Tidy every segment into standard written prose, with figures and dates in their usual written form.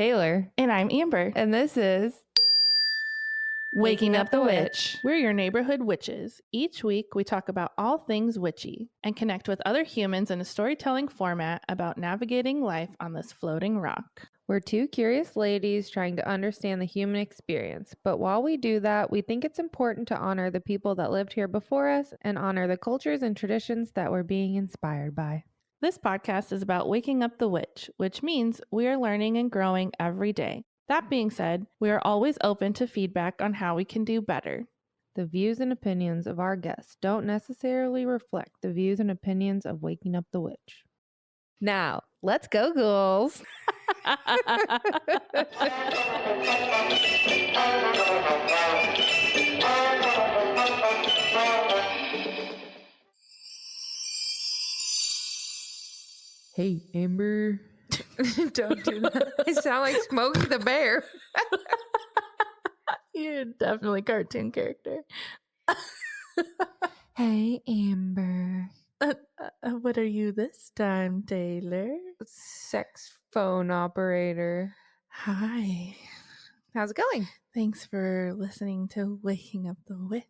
Taylor. And I'm Amber. And this is Waking Up the Witch. We're your neighborhood witches. Each week, we talk about all things witchy and connect with other humans in a storytelling format about navigating life on this floating rock. We're two curious ladies trying to understand the human experience. But while we do that, we think it's important to honor the people that lived here before us and honor the cultures and traditions that we're being inspired by. This podcast is about waking up the witch, which means we are learning and growing every day. That being said, we are always open to feedback on how we can do better. The views and opinions of our guests don't necessarily reflect the views and opinions of Waking Up the Witch. Now, let's go, ghouls. Hey, Amber. Don't do that. I sound like Smokey the Bear. You're definitely a cartoon character. Hey, Amber. What are you this time, Taylor? Sex phone operator. Hi. How's it going? Thanks for listening to Waking Up the Witch.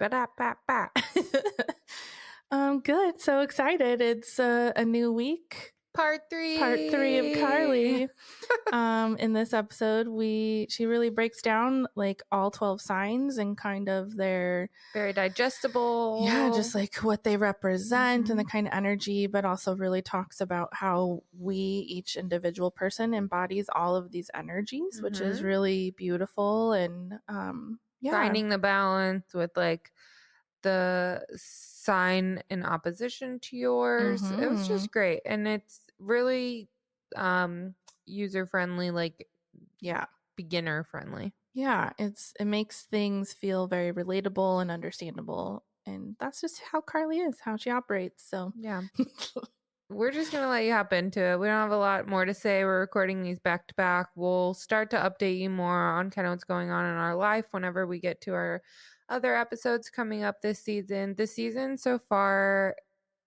Ba-da-ba-ba. Good. So excited. It's a new week. Part three of Carly. In this episode, she really breaks down like all 12 signs and kind of their very digestible. Yeah, just like what they represent and the kind of energy, but also really talks about how we, each individual person, embodies all of these energies, which is really beautiful. And finding the balance with like the sign in opposition to yours. It was just great. And it's really user friendly, like beginner friendly. Yeah, it makes things feel very relatable and understandable. And that's just how Carly is, how she operates. So yeah. We're just going to let you hop into it. We don't have a lot more to say. We're recording these back to back. We'll start to update you more on kind of what's going on in our life whenever we get to our other episodes coming up this season. This season so far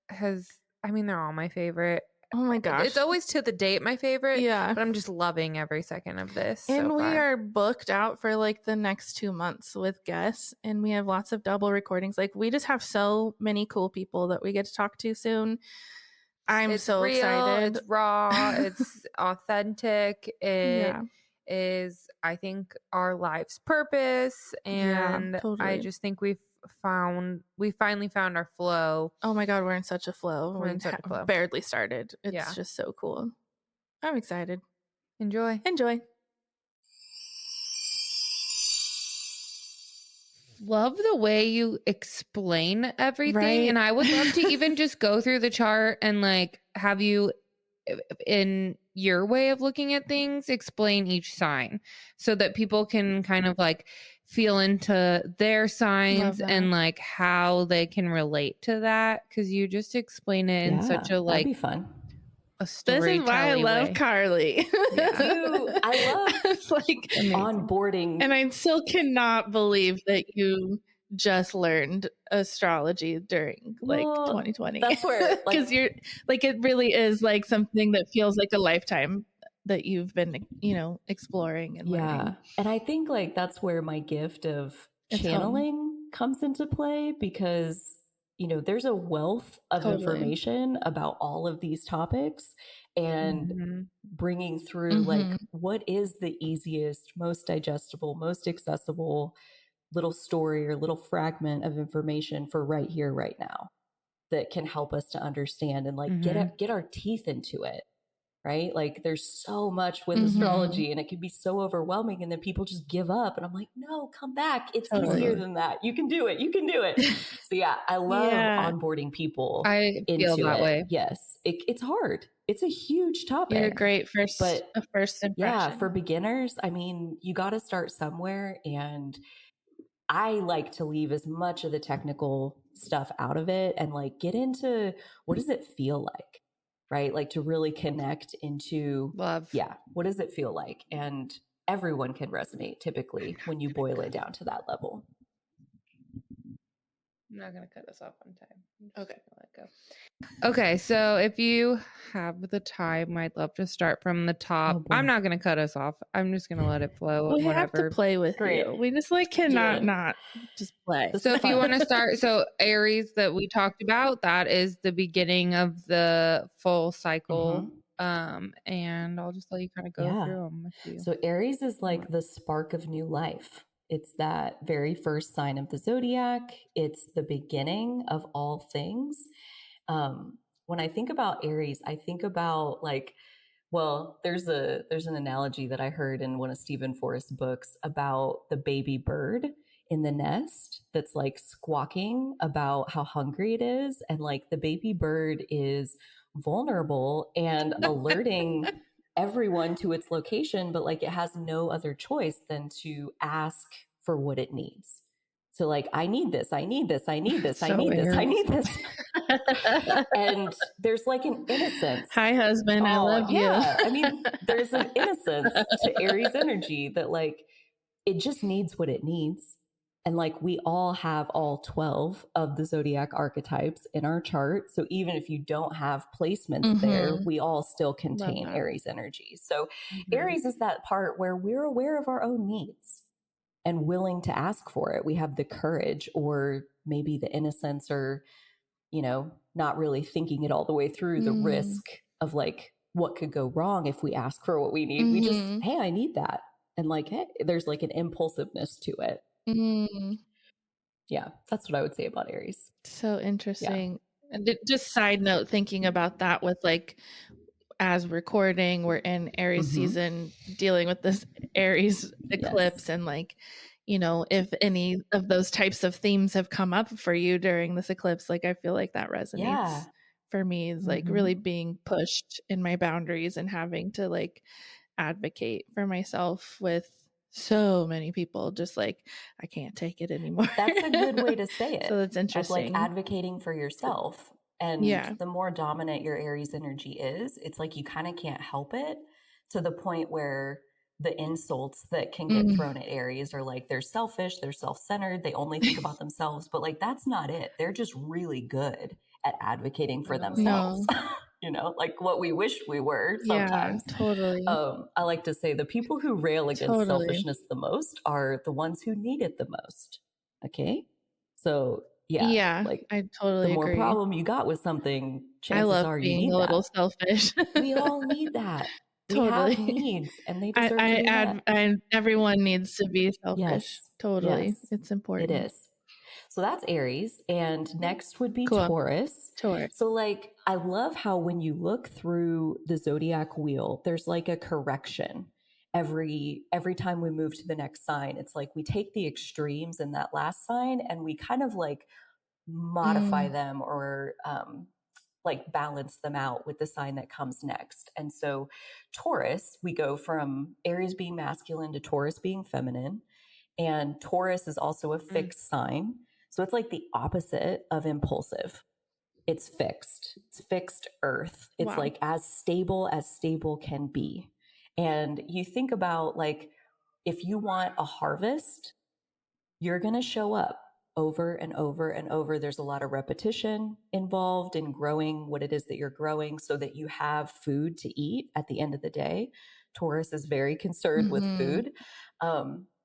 they're all my favorite. Oh my gosh. It's always to the date my favorite. Yeah. But I'm just loving every second of this. And we are booked out for like the next 2 months with guests. And we have lots of double recordings. Like we just have so many cool people that we get to talk to soon. It's so real, excited. It's raw. It's authentic. It is, I think, our life's purpose. And totally. I just think we finally found our flow. Oh my God, we're in such a flow. We're in such a flow. Barely started. It's just so cool. I'm excited. Enjoy. Love the way you explain everything. Right? And I would love to even just go through the chart and like have you, in your way of looking at things, explain each sign so that people can kind of like feel into their signs and like how they can relate to that, because you just explain it in such a like that'd be fun. This is why I love Carly. I love like onboarding. And I still cannot believe that you just learned astrology during like 2020. That's where, because you're like, it really is like something that feels like a lifetime that you've been, exploring and learning. And I think like that's where my gift of channeling comes into play, because there's a wealth of information about all of these topics, and bringing through like what is the easiest, most digestible, most accessible little story or little fragment of information for right here, right now, that can help us to understand and like get our teeth into it. Right? Like there's so much with astrology and it can be so overwhelming, and then people just give up, and I'm like, no, come back. It's easier than that. You can do it. So yeah, I love onboarding people. I feel that way. Yes. It's hard. It's a huge topic. You're a great first impression. Yeah, for beginners, I mean, you got to start somewhere, and I like to leave as much of the technical stuff out of it and like get into what does it feel like? Right? Like to really connect into love. Yeah. What does it feel like? And everyone can resonate typically when you boil it down to that level. I'm not going to cut us off on time. Okay. Let go. Okay, so if you have the time, I'd love to start from the top. I'm not going to cut us off. I'm just going to let it flow. We have to play with you. We just cannot not just play. So if you want to start, so Aries that we talked about, that is the beginning of the full cycle. And I'll just let you kind of go through them with you. So Aries is like the spark of new life. It's that very first sign of the zodiac. It's the beginning of all things. When I think about Aries, I think about there's an analogy that I heard in one of Stephen Forrest's books about the baby bird in the nest that's like squawking about how hungry it is. And like the baby bird is vulnerable and alerting everyone to its location, but like it has no other choice than to ask for what it needs. So like, I need this, I need this, I need this, I need this, I need this. And there's like an innocence. Hi, husband, I love you. Yeah. I mean, there's an innocence to Aries energy that like, it just needs what it needs. And like, we all have all 12 of the zodiac archetypes in our chart. So even if you don't have placements there, we all still contain Aries energy. So Aries is that part where we're aware of our own needs and willing to ask for it. We have the courage or maybe the innocence or, you know, not really thinking it all the way through the risk of like what could go wrong if we ask for what we need. We just, hey, I need that. And like, hey, there's like an impulsiveness to it. Yeah, that's what I would say about Aries. So interesting. Yeah. And just side note, thinking about that with like, as recording, we're in Aries season dealing with this Aries eclipse. And like, you know, if any of those types of themes have come up for you during this eclipse, like I feel like that resonates for me, is like really being pushed in my boundaries and having to like advocate for myself with so many people, just like I can't take it anymore. That's a good way to say it. So that's interesting. Of like advocating for yourself. And the more dominant your Aries energy is, it's like you kind of can't help it, to the point where the insults that can get thrown at Aries are like, they're selfish, they're self-centered, they only think about themselves. But like, that's not it. They're just really good at advocating for themselves. You know, like what we wish we were sometimes. Yeah, totally. I like to say the people who rail against selfishness the most are the ones who need it the most. Okay. So like I totally the more agree. problem you got with something, chances I love are being you need a little selfish. We all need that. Totally. We have needs, and they deserve to be met. And everyone needs to be selfish. Yes. Totally. Yes. It's important. It is. So that's Aries. And next would be Taurus. So like, I love how when you look through the zodiac wheel, there's like a correction. Every time we move to the next sign, it's like we take the extremes in that last sign and we kind of like modify them or like balance them out with the sign that comes next. And so Taurus, we go from Aries being masculine to Taurus being feminine. And Taurus is also a fixed sign. So it's like the opposite of impulsive. It's fixed. It's fixed earth. It's like as stable can be. And you think about like, if you want a harvest, you're going to show up over and over and over. There's a lot of repetition involved in growing what it is that you're growing so that you have food to eat at the end of the day. Taurus is very concerned with food.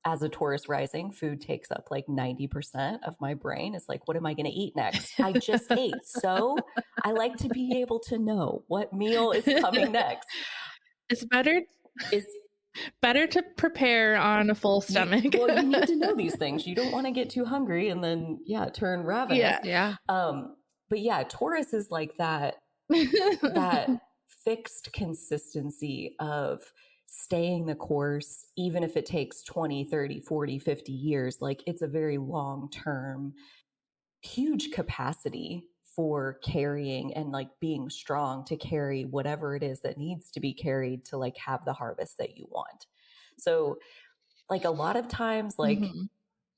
As a Taurus rising, food takes up like 90% of my brain. It's like, what am I going to eat next? I just ate. So I like to be able to know what meal is coming next. It's better to prepare on a full stomach. You need to know these things. You don't want to get too hungry and then, turn ravenous. But yeah, Taurus is like that fixed consistency of staying the course, even if it takes 20, 30, 40, 50 years. Like, it's a very long-term, huge capacity for carrying and like being strong to carry whatever it is that needs to be carried to like have the harvest that you want. So like a lot of times, like,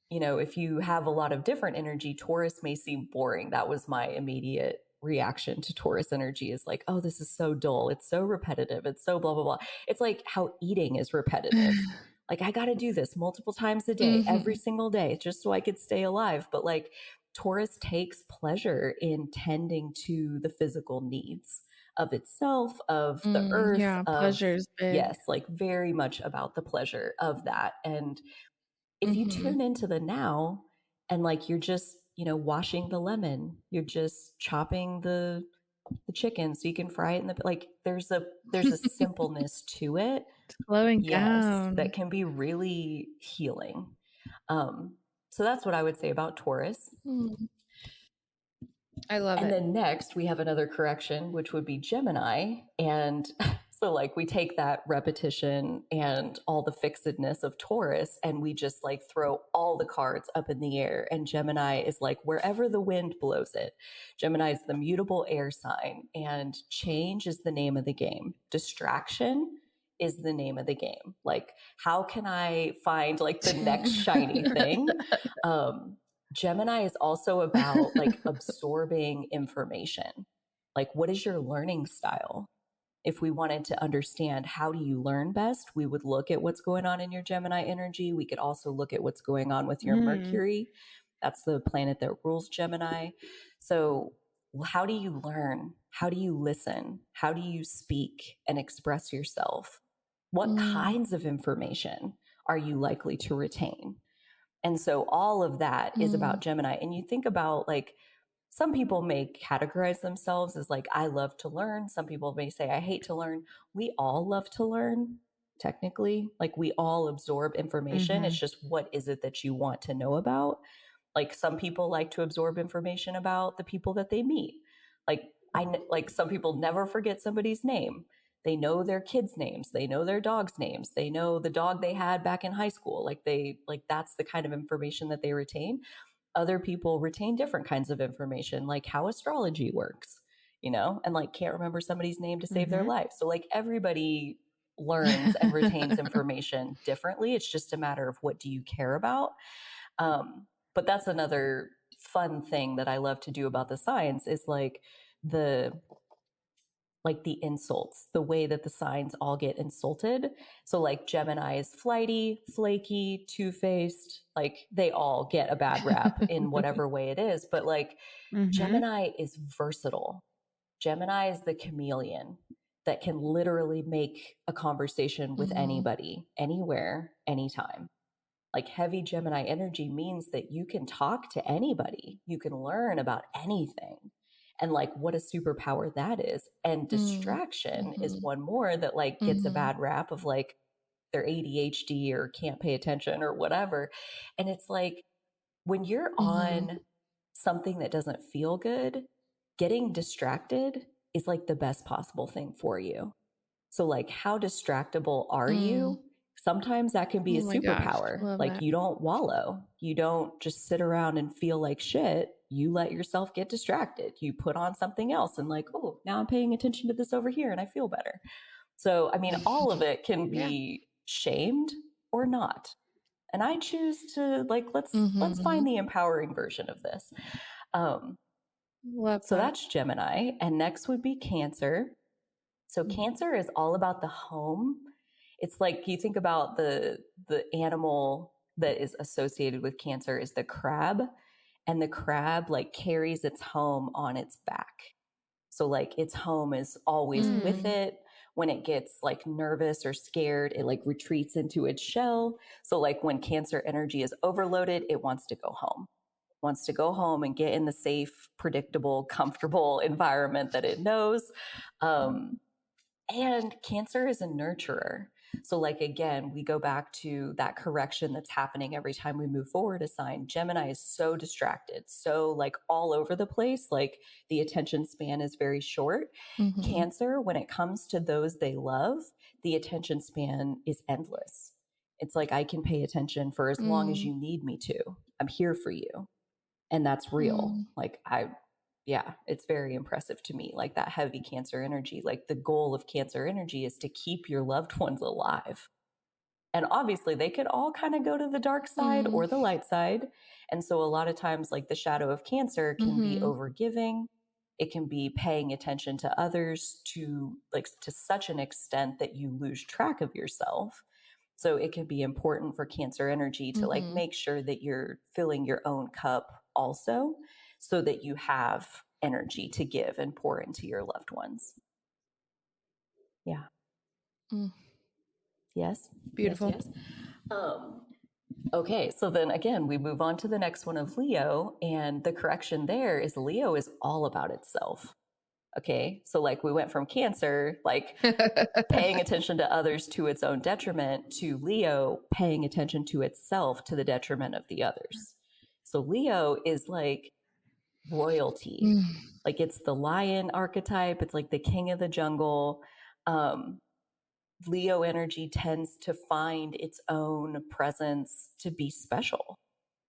you know, if you have a lot of different energy, Taurus may seem boring. That was my immediate reaction to Taurus energy, is like, oh, this is so dull. It's so repetitive. It's so blah, blah, blah. It's like how eating is repetitive. Like, I got to do this multiple times a day, every single day, just so I could stay alive. But like, Taurus takes pleasure in tending to the physical needs of itself, of the earth. Yeah, pleasure's big. Yes, like very much about the pleasure of that. And if you tune into the now and like you're just, washing the lemon, you're just chopping the chicken so you can fry it in the, like there's a simpleness to it. It's slowing down. That can be really healing. So that's what I would say about Taurus. I love it. And then next we have another correction, which would be Gemini. And so like we take that repetition and all the fixedness of Taurus and we just like throw all the cards up in the air. And Gemini is like wherever the wind blows it. Gemini is the mutable air sign, and change is the name of the game. Distraction is the name of the game. Like, how can I find like the next shiny thing? Gemini is also about like absorbing information. Like, what is your learning style? If we wanted to understand how do you learn best, we would look at what's going on in your Gemini energy. We could also look at what's going on with your Mercury. That's the planet that rules Gemini. So how do you learn? How do you listen? How do you speak and express yourself? What kinds of information are you likely to retain? And so all of that is about Gemini. And you think about like, some people may categorize themselves as like, I love to learn. Some people may say, I hate to learn. We all love to learn, technically. Like we all absorb information. It's just, what is it that you want to know about? Like some people like to absorb information about the people that they meet. Like some people never forget somebody's name. They know their kids' names. They know their dogs' names. They know the dog they had back in high school. Like that's the kind of information that they retain. Other people retain different kinds of information, like how astrology works, and like can't remember somebody's name to save their life. So like everybody learns and retains information differently. It's just a matter of what do you care about. But that's another fun thing that I love to do about the signs is like the insults, the way that the signs all get insulted. So like Gemini is flighty, flaky, two-faced, like they all get a bad rap in whatever way it is. But like Gemini is versatile. Gemini is the chameleon that can literally make a conversation with anybody, anywhere, anytime. Like heavy Gemini energy means that you can talk to anybody. You can learn about anything. And like what a superpower that is. And distraction is one more that like gets a bad rap of like they're ADHD or can't pay attention or whatever. And it's like when you're on something that doesn't feel good, getting distracted is like the best possible thing for you. So like how distractible are you? Sometimes that can be a superpower. Like you don't wallow. You don't just sit around and feel like shit. You let yourself get distracted. You put on something else and like, oh, now I'm paying attention to this over here and I feel better. So, I mean, all of it can be shamed or not. And I choose to like, let's find the empowering version of this. So that's Gemini. And next would be Cancer. So Cancer is all about the home. It's like you think about the animal that is associated with Cancer is the crab, and the crab like carries its home on its back. So like its home is always with it. When it gets like nervous or scared, it like retreats into its shell. So like when Cancer energy is overloaded, it wants to go home. Wants to go home and get in the safe, predictable, comfortable environment that it knows. And Cancer is a nurturer. So like, again, we go back to that correction that's happening every time we move forward a sign. Gemini is so distracted, so like all over the place, like the attention span is very short. Cancer, when it comes to those they love, the attention span is endless. It's like, I can pay attention for as long as you need me to. I'm here for you. And that's real. Like it's very impressive to me. Like that heavy Cancer energy, like the goal of Cancer energy is to keep your loved ones alive. And obviously they could all kind of go to the dark side or the light side. And so a lot of times like the shadow of Cancer can be overgiving. It can be paying attention to others to such an extent that you lose track of yourself. So it can be important for Cancer energy to like make sure that you're filling your own cup also, so that you have energy to give and pour into your loved ones. Yeah. Yes. Beautiful. Yes. Okay, so then again, we move on to the next one of Leo, and the correction there is Leo is all about itself. Okay, so like we went from Cancer, like paying attention to others to its own detriment, to Leo paying attention to itself to the detriment of the others. So Leo is like royalty. Like it's the lion archetype. It's like the king of the jungle. Leo energy tends to find its own presence to be special.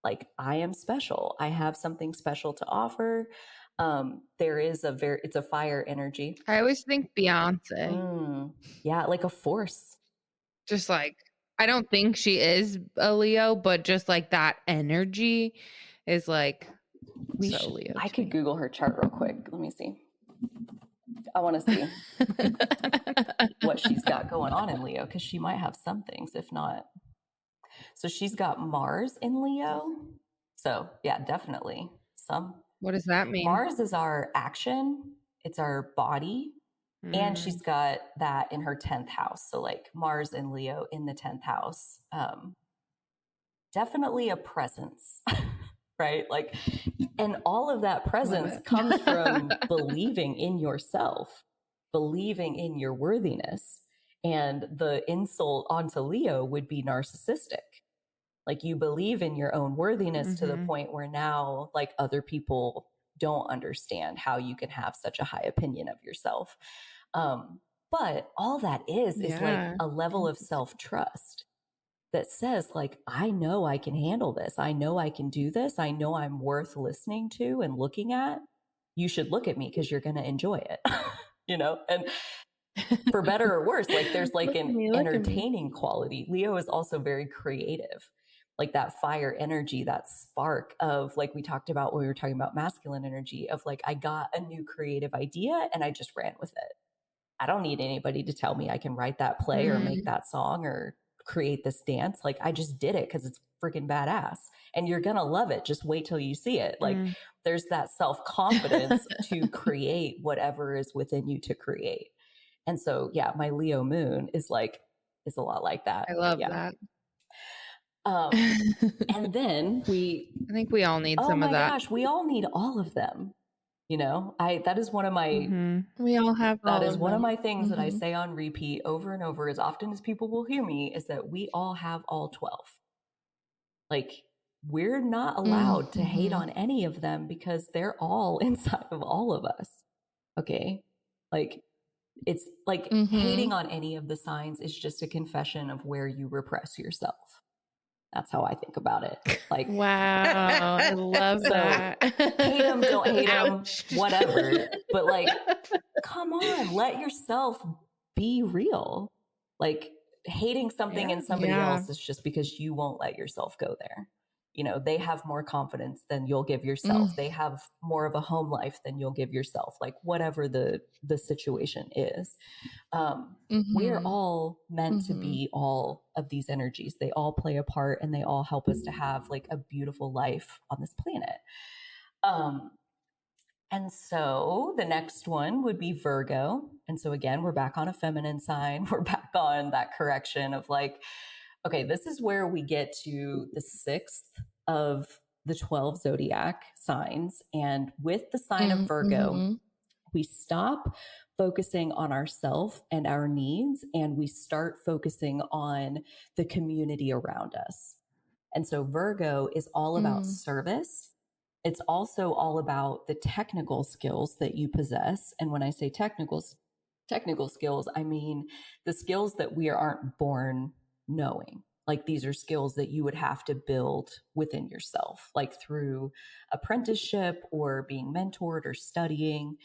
Like I am special. I have something special to offer. There is it's a fire energy. I always think Beyonce. Yeah, like a force. Just like, I don't think she is a Leo, but just like that energy is like so Leo. I could Google her chart real quick. Let me see. I want to see what she's got going on in Leo, because she might have some things, if not. So she's got Mars in Leo. So yeah, definitely some. What does that mean? Mars is our action. It's our body. And she's got that in her 10th house. So like Mars and Leo in the 10th house. Definitely a presence, right? Like, and all of that presence comes from believing in yourself, believing in your worthiness. And the insult onto Leo would be narcissistic. Like you believe in your own worthiness to the point where now like other people don't understand how you can have such a high opinion of yourself. But all that is like a level of self-trust that says like, I know I can handle this. I know I can do this. I know I'm worth listening to and looking at. You should look at me because you're going to enjoy it, you know? And for better or worse, like there's like an entertaining quality. Leo is also very creative. Like that fire energy, that spark of like we talked about when we were talking about masculine energy of like, I got a new creative idea and I just ran with it. I don't need anybody to tell me I can write that play or make that song or create this dance. Like I just did it because it's freaking badass and you're going to love it. Just wait till you see it. Like there's that self-confidence to create whatever is within you to create. And so, yeah, my Leo moon is a lot like that. I love that. And then I think we all need some of that. Oh my gosh, we all need all of them. You know, that is one of my, we all have, that is one of my things that I say on repeat over and over as often as people will hear me is that we all have all 12. Like we're not allowed to hate on any of them because they're all inside of all of us. Okay. Like it's like hating on any of the signs is just a confession of where you repress yourself. That's how I think about it. Like, wow, I love that. Hate them, don't hate them, whatever. But like, come on, let yourself be real. Like hating something in somebody else is just because you won't let yourself go there. You know, they have more confidence than you'll give yourself. They have more of a home life than you'll give yourself. Like whatever the situation is. We're all meant to be all of these energies. They all play a part and they all help us to have like a beautiful life on this planet. And so the next one would be Virgo. And so again, we're back on a feminine sign. We're back on that correction of like, okay, this is where we get to the 6th of the 12 zodiac signs. And with the sign of Virgo, we stop focusing on ourselves and our needs, and we start focusing on the community around us. And so Virgo is all about service. It's also all about the technical skills that you possess. And when I say technical skills, I mean the skills that we aren't born knowing. Like these are skills that you would have to build within yourself, like through apprenticeship or being mentored or studying.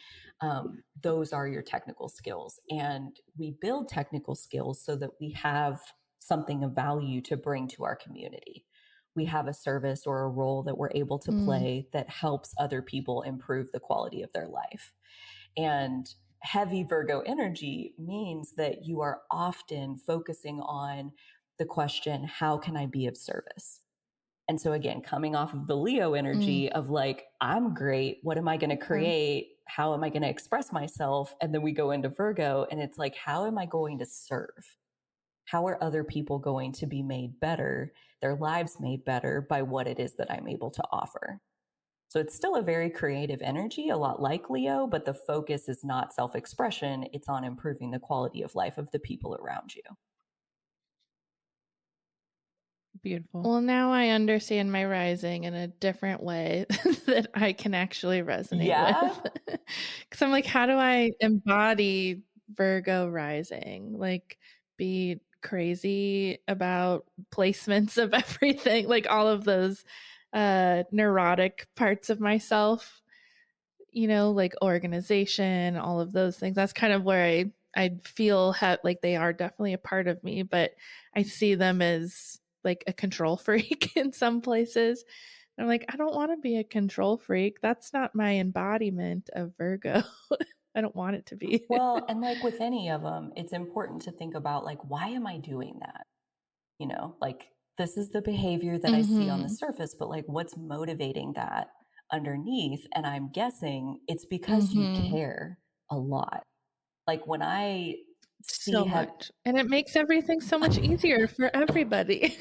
Those are your technical skills. And we build technical skills so that we have something of value to bring to our community. We have a service or a role that we're able to play that helps other people improve the quality of their life. And heavy Virgo energy means that you are often focusing on the question, how can I be of service? And so again, coming off of the Leo energy of like, I'm great. What am I going to create? How am I going to express myself? And then we go into Virgo and it's like, how am I going to serve? How are other people going to be made better, their lives made better by what it is that I'm able to offer? So it's still a very creative energy, a lot like Leo, but the focus is not self-expression. It's on improving the quality of life of the people around you. Beautiful. Well, now I understand my rising in a different way that I can actually resonate with. Because I'm like, how do I embody Virgo rising? Like, be crazy about placements of everything, like all of those neurotic parts of myself, you know, like organization, all of those things. That's kind of where I feel like they are definitely a part of me, but I see them as like a control freak in some places. I'm like, I don't want to be a control freak. That's not my embodiment of Virgo. I don't want it to be. Well, and like with any of them, it's important to think about like, why am I doing that? You know, like this is the behavior that I see on the surface, but like what's motivating that underneath? And I'm guessing it's because you care a lot. Like when I see so much, and it makes everything so much easier for everybody.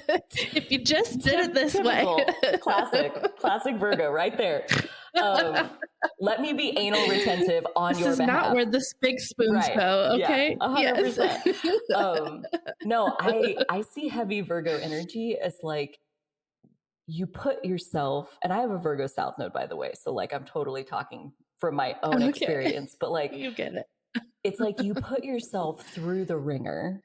If you just did it this typical, way. classic Virgo right there. Let me be anal retentive on your behalf. This is not where the big spoons go, okay? Yeah, 100%. No, I see heavy Virgo energy as like you put yourself, and I have a Virgo South Node, by the way, so like I'm totally talking from my own experience, but like you get it. It's like you put yourself through the ringer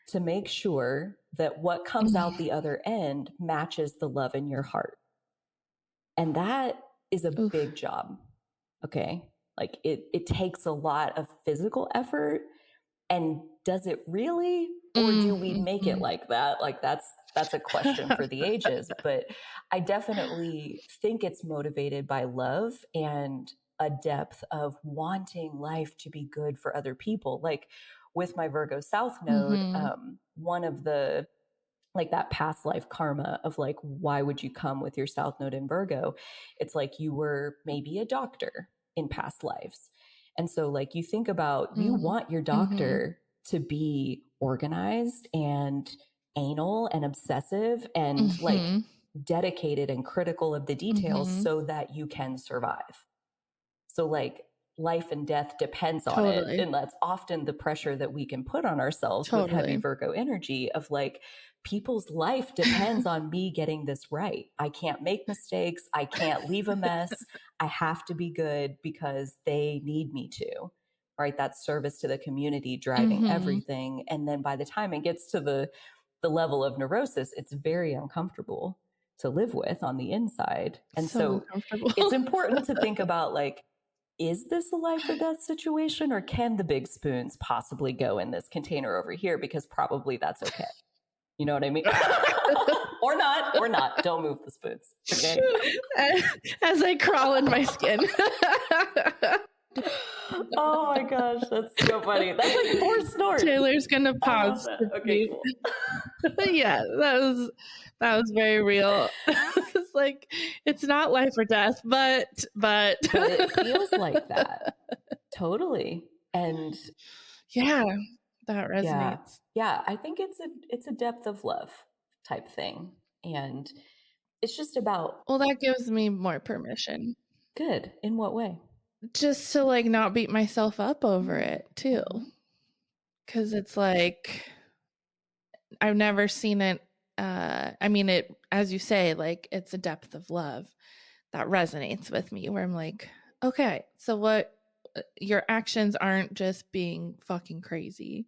to make sure that what comes out the other end matches the love in your heart. And that is a big job. Okay. Like it takes a lot of physical effort. And does it really? Or do we make it like that? Like that's a question for the ages. But I definitely think it's motivated by love and a depth of wanting life to be good for other people. Like with my Virgo South Node, one of the like that past life karma of like, why would you come with your South Node in Virgo? It's like you were maybe a doctor in past lives. And so like you think about, you want your doctor to be organized and anal and obsessive and like dedicated and critical of the details so that you can survive. So like life and death depends on it. And that's often the pressure that we can put on ourselves with heavy Virgo energy of like, people's life depends on me getting this right. I can't make mistakes. I can't leave a mess. I have to be good because they need me to, right? That's service to the community driving everything. And then by the time it gets to the level of neurosis, it's very uncomfortable to live with on the inside. And so it's important to think about like, is this a life or death situation, or can the big spoons possibly go in this container over here? Because probably that's okay. You know what I mean? or not. Don't move the spoons. Okay. As I crawl in my skin. Oh my gosh, that's so funny. That's like 4 snorts. Taylor's gonna pause. Okay, cool. Yeah, that was very real. It's like it's not life or death, but it feels like that. Totally. And yeah, that resonates. Yeah, I think it's a depth of love type thing. And it's just about, well, that gives me more permission. Good. In what way? Just to like not beat myself up over it too. Cause it's like I've never seen it. I mean, it, as you say, like it's a depth of love that resonates with me where I'm like, okay, so what, your actions aren't just being fucking crazy.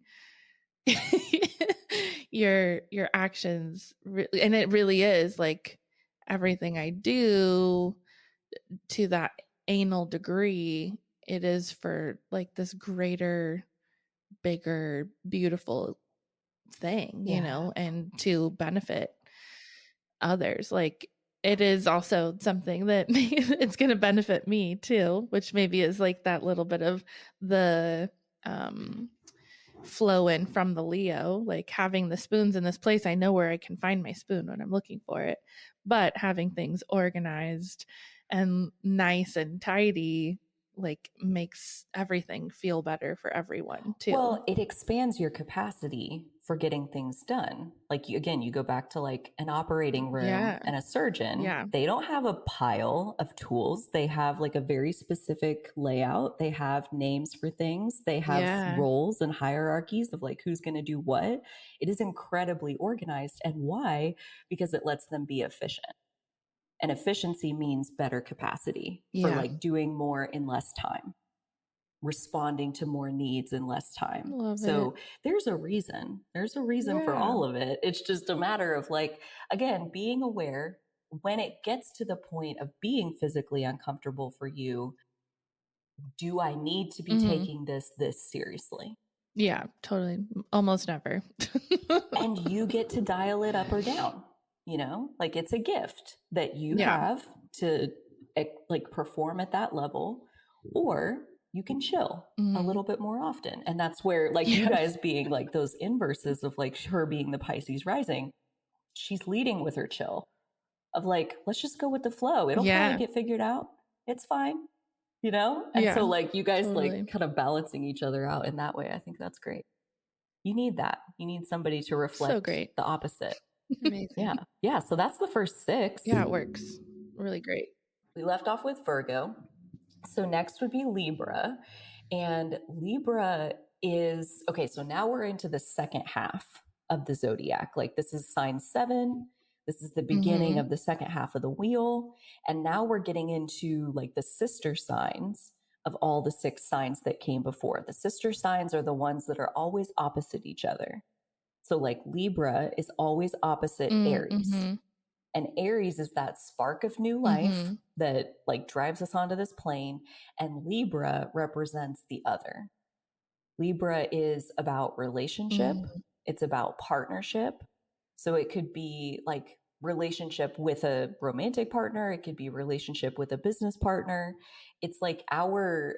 your actions and it really is like everything I do to that anal degree, it is for like this greater, bigger, beautiful thing, you know, and to benefit others. Like it is also something that it's going to benefit me too, which maybe is like that little bit of the flow in from the Leo, like having the spoons in this place. I know where I can find my spoon when I'm looking for it, but having things organized and nice and tidy like makes everything feel better for everyone too. Well, it expands your capacity for getting things done. Like you go back to like an operating room and a surgeon. Yeah. They don't have a pile of tools. They have like a very specific layout. They have names for things. They have roles and hierarchies of like who's going to do what. It is incredibly organized. And why? Because it lets them be efficient. And efficiency means better capacity for like doing more in less time, responding to more needs in less time. There's a reason. There's a reason for all of it. It's just a matter of like, again, being aware when it gets to the point of being physically uncomfortable for you. Do I need to be taking this seriously? Yeah, totally. Almost never. And you get to dial it up or down, you know, like it's a gift that you have to like perform at that level, or you can chill a little bit more often. And that's where like you guys being like those inverses of like her being the Pisces rising, she's leading with her chill of like, let's just go with the flow. It'll probably get figured out. It's fine, you know? And so like you guys like kind of balancing each other out in that way. I think that's great. You need that. You need somebody to reflect the opposite. Amazing. Yeah. So that's the first 6. Yeah, it works really great. We left off with Virgo. So next would be Libra. And Libra is, okay, so now we're into the second half of the zodiac. Like this is sign 7. This is the beginning of the second half of the wheel. And now we're getting into like the sister signs of all the 6 signs that came before. The sister signs are the ones that are always opposite each other. So like Libra is always opposite Aries. And Aries is that spark of new life that like drives us onto this plane. And Libra represents the other. Libra is about relationship. It's about partnership. So it could be like relationship with a romantic partner. It could be relationship with a business partner. It's like our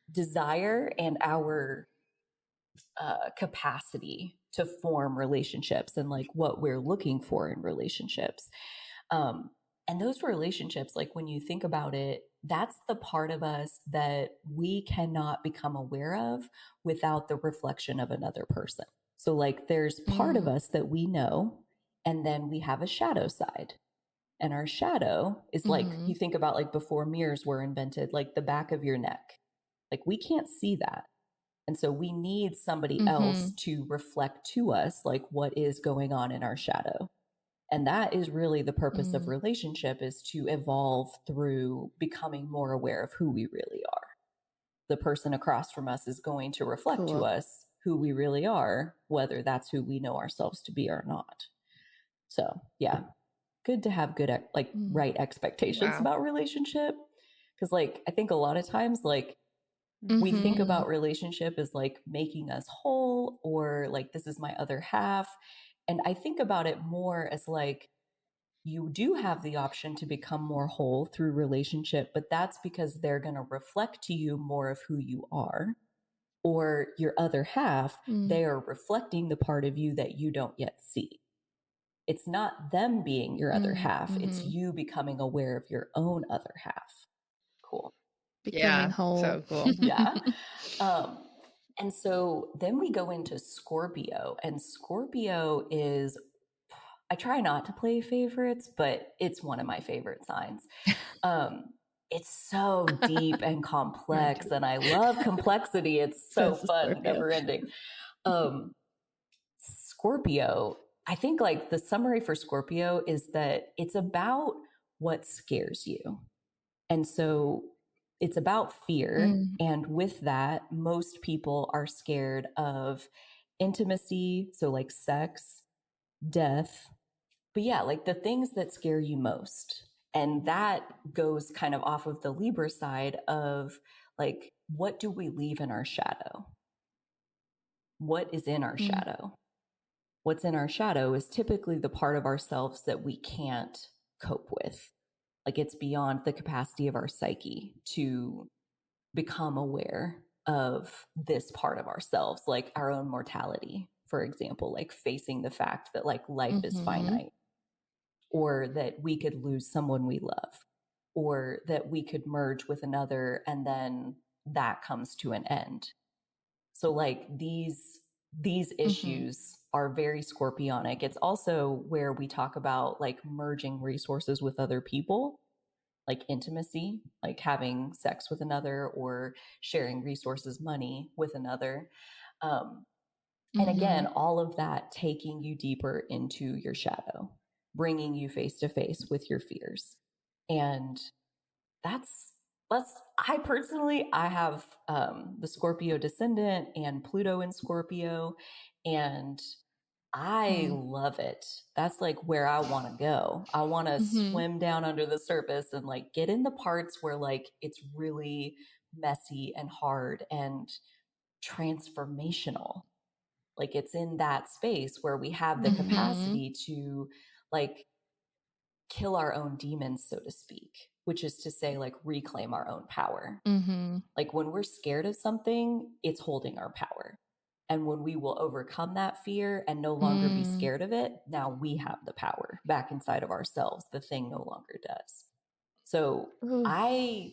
desire and our capacity to form relationships and like what we're looking for in relationships. And those relationships, like when you think about it, that's the part of us that we cannot become aware of without the reflection of another person. So like there's part of us that we know, and then we have a shadow side. And our shadow is like, you think about like before mirrors were invented, like the back of your neck. Like we can't see that. And so we need somebody else to reflect to us like what is going on in our shadow. And that is really the purpose of relationship, is to evolve through becoming more aware of who we really are. The person across from us is going to reflect to us who we really are, whether that's who we know ourselves to be or not. So yeah, good to have good, like right expectations about relationship. Cause like, I think a lot of times like, we think about relationship as like making us whole, or like, this is my other half. And I think about it more as like, you do have the option to become more whole through relationship, but that's because they're going to reflect to you more of who you are. Or your other half, they are reflecting the part of you that you don't yet see. It's not them being your other half. It's you becoming aware of your own other half. Cool. Becoming whole. So cool. Yeah. And so then we go into Scorpio, and Scorpio is, I try not to play favorites, but it's one of my favorite signs. It's so deep and complex, and I love complexity. It's so fun, never ending. Scorpio, I think like the summary for Scorpio is that it's about what scares you. And so it's about fear. And with that, most people are scared of intimacy. So like sex, death, but yeah, like the things that scare you most. And that goes kind of off of the Libra side of like, what do we leave in our shadow? What is in our shadow? What's in our shadow is typically the part of ourselves that we can't cope with. Like it's beyond the capacity of our psyche to become aware of this part of ourselves, like our own mortality, for example, like facing the fact that like life is finite, or that we could lose someone we love, or that we could merge with another and then that comes to an end. So like these issues are very scorpionic. It's also where we talk about like merging resources with other people, like intimacy, like having sex with another or sharing resources, money with another. And again, all of that taking you deeper into your shadow, bringing you face to face with your fears. And I personally, I have the Scorpio descendant and Pluto in Scorpio, and I love it. That's like where I want to go. I want to swim down under the surface and like get in the parts where like it's really messy and hard and transformational. Like it's in that space where we have the capacity to like kill our own demons, so to speak, which is to say like reclaim our own power. Like when we're scared of something, it's holding our power. And when we will overcome that fear and no longer be scared of it, now we have the power back inside of ourselves. The thing no longer does. So I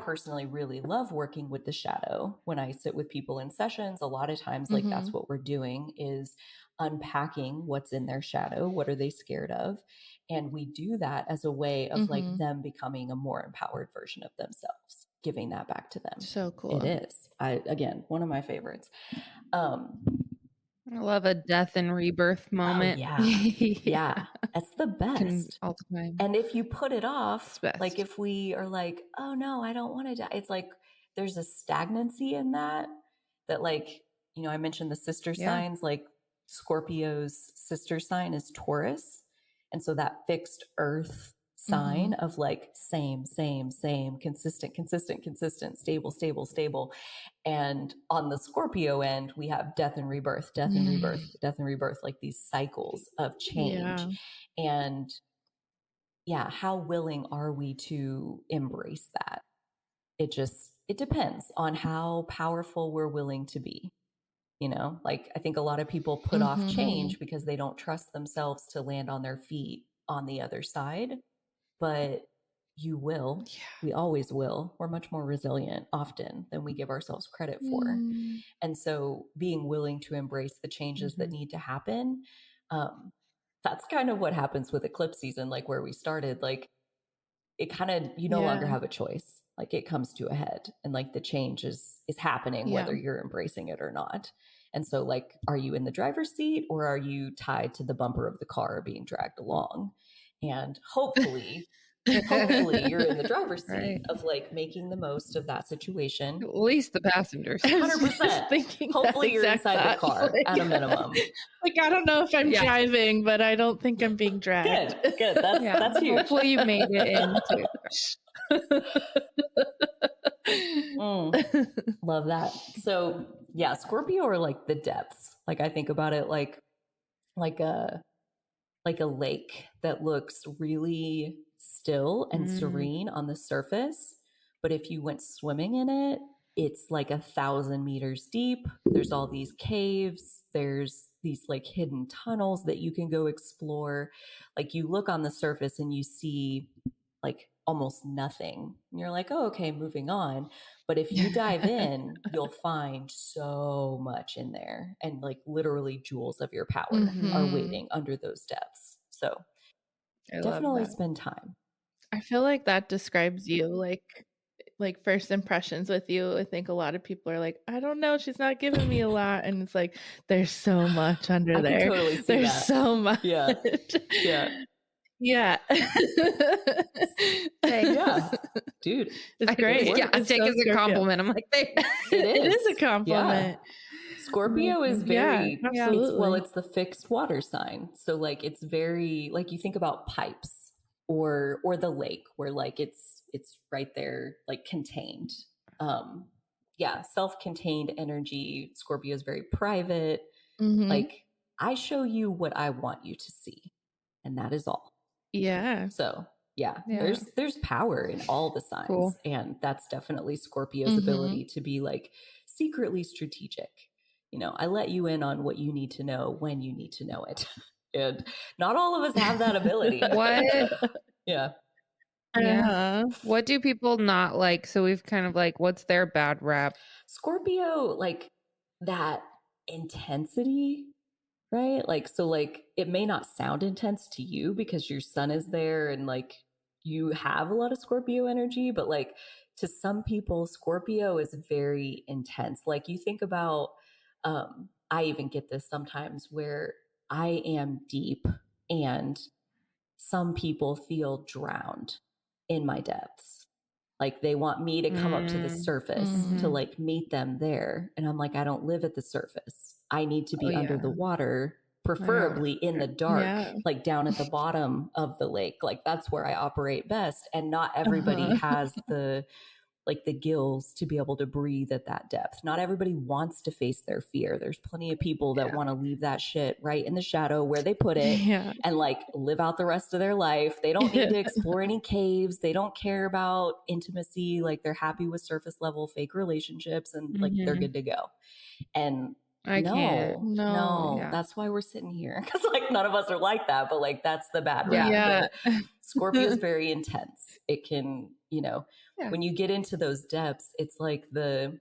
personally really love working with the shadow. When I sit with people in sessions, a lot of times like that's what we're doing is unpacking what's in their shadow. What are they scared of? And we do that as a way of like them becoming a more empowered version of themselves, giving that back to them. So cool. It is. Again, one of my favorites. I love a death and rebirth moment. Oh, yeah. That's the best. All the time. And if you put it off, like if we are like, oh no, I don't want to die. It's like, there's a stagnancy in that like, you know, I mentioned the sister signs, like Scorpio's sister sign is Taurus. And so that fixed earth sign of like same, consistent, stable. And on the Scorpio end, we have death and rebirth, like these cycles of change. And how willing are we to embrace that? It depends on how powerful we're willing to be. You know, like I think a lot of people put off change because they don't trust themselves to land on their feet on the other side. But you will. Yeah. We always will. We're much more resilient often than we give ourselves credit for. And so being willing to embrace the changes that need to happen, that's kind of what happens with eclipse season, like where we started. Like it kind of, you no longer have a choice. Like it comes to a head and like the change is happening whether you're embracing it or not. And so like, are you in the driver's seat or are you tied to the bumper of the car being dragged along? And hopefully you're in the driver's seat of like making the most of that situation. At least the passengers. 100%. Hopefully you're inside the car at a minimum. Like, I don't know if I'm driving, but I don't think I'm being dragged. Good. That's huge. Hopefully you made it into Love that. So yeah, Scorpio are like the depths. Like I think about it like a lake that looks really still and serene on the surface. But if you went swimming in it, it's like 1,000 meters deep. There's all these caves. There's these like hidden tunnels that you can go explore. Like you look on the surface and you see like almost nothing. And you're like, oh, okay, moving on. But if you dive in, you'll find so much in there. And like literally jewels of your power are waiting under those depths. So definitely spend time. I feel like that describes you, like first impressions with you. I think a lot of people are like, I don't know, she's not giving me a lot. And it's like, there's so much under there. I can totally see there's that. So much. Yeah. Yeah. Yeah. Dude. It's great. I take it as a compliment. I'm like, it is a compliment. Yeah. Scorpio is very, it's the fixed water sign. So like, it's very, like you think about pipes or the lake where like, it's right there, like contained. Self-contained energy. Scorpio is very private. Like I show you what I want you to see. And that is all. Yeah. So there's power in all the signs. Cool. And that's definitely Scorpio's ability to be like secretly strategic. You know, I let you in on what you need to know when you need to know it. And not all of us have that ability. What? Yeah. Yeah. What do people not like? So we've kind of like, what's their bad rap? Scorpio, like that intensity, right? Like, so like it may not sound intense to you because your sun is there and like you have a lot of Scorpio energy, but like to some people, Scorpio is very intense. Like you think about, I even get this sometimes where I am deep and some people feel drowned in my depths. Like they want me to come up to the surface to like meet them there. And I'm like, I don't live at the surface. I need to be under the water, preferably in the dark, like down at the bottom of the lake. Like that's where I operate best. And not everybody has the gills to be able to breathe at that depth. Not everybody wants to face their fear. There's plenty of people that want to leave that shit right in the shadow where they put it and like live out the rest of their life. They don't need to explore any caves. They don't care about intimacy. Like they're happy with surface level fake relationships and like they're good to go. And no, that's why we're sitting here. Cause like none of us are like that, but like that's the bad rap. Scorpio is very intense. It can, you know, when you get into those depths, it's like the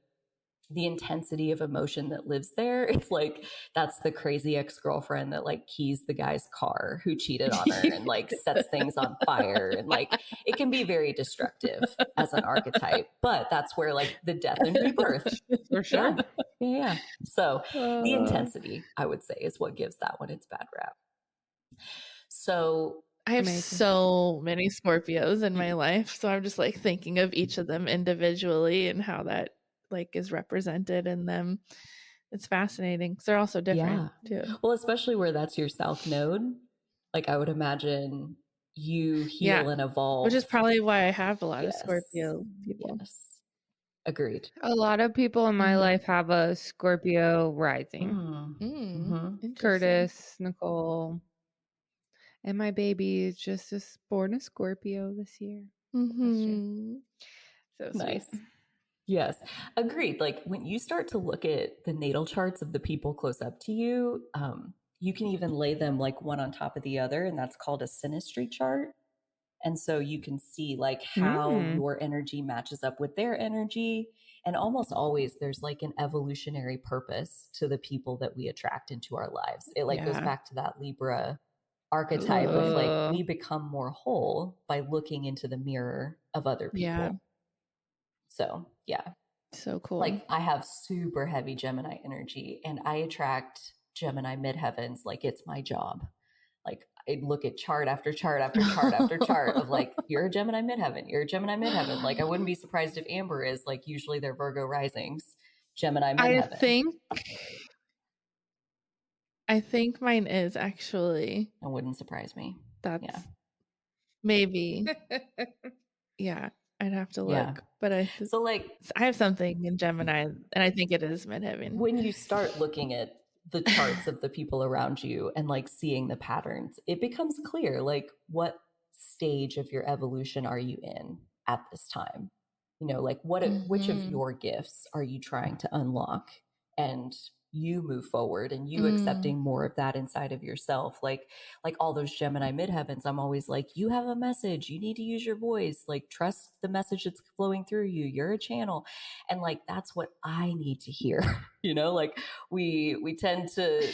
intensity of emotion that lives there. It's like, that's the crazy ex-girlfriend that like keys the guy's car who cheated on her and like sets things on fire. And like, it can be very destructive as an archetype, but that's where like the death and rebirth. For sure. Yeah. So the intensity, I would say, is what gives that one its bad rap. So I have so many Scorpios in my life. So I'm just like thinking of each of them individually and how that like is represented in them. It's fascinating because they're also different too. Well, especially where that's your south node. Like I would imagine you heal and evolve. Which is probably why I have a lot of Scorpio people. Yes. Agreed. A lot of people in my life have a Scorpio rising. Curtis, Nicole. And my baby is just born a Scorpio this year. So nice. Sweet. Yes, agreed. Like when you start to look at the natal charts of the people close up to you, you can even lay them like one on top of the other, and that's called a synastry chart. And so you can see like how your energy matches up with their energy. And almost always there's like an evolutionary purpose to the people that we attract into our lives. It like goes back to that Libra archetype of like we become more whole by looking into the mirror of other people. So so cool. Like I have super heavy Gemini energy and I attract Gemini midheavens like it's my job. Like I look at chart after chart after chart after chart of like, you're a Gemini midheaven, you're a Gemini midheaven. Like I wouldn't be surprised if Amber is. Like usually they're Virgo risings, Gemini midheaven. I think mine is actually. It wouldn't surprise me. That's maybe. I'd have to look. But I have something in Gemini and I think it is midheaven. When you start looking at the charts of the people around you and like seeing the patterns, it becomes clear like what stage of your evolution are you in at this time? You know, like which of your gifts are you trying to unlock and you move forward and you accepting more of that inside of yourself. Like all those Gemini midheavens, I'm always like, you have a message, you need to use your voice, like trust the message that's flowing through you. You're a channel. And like, that's what I need to hear. You know, like we tend to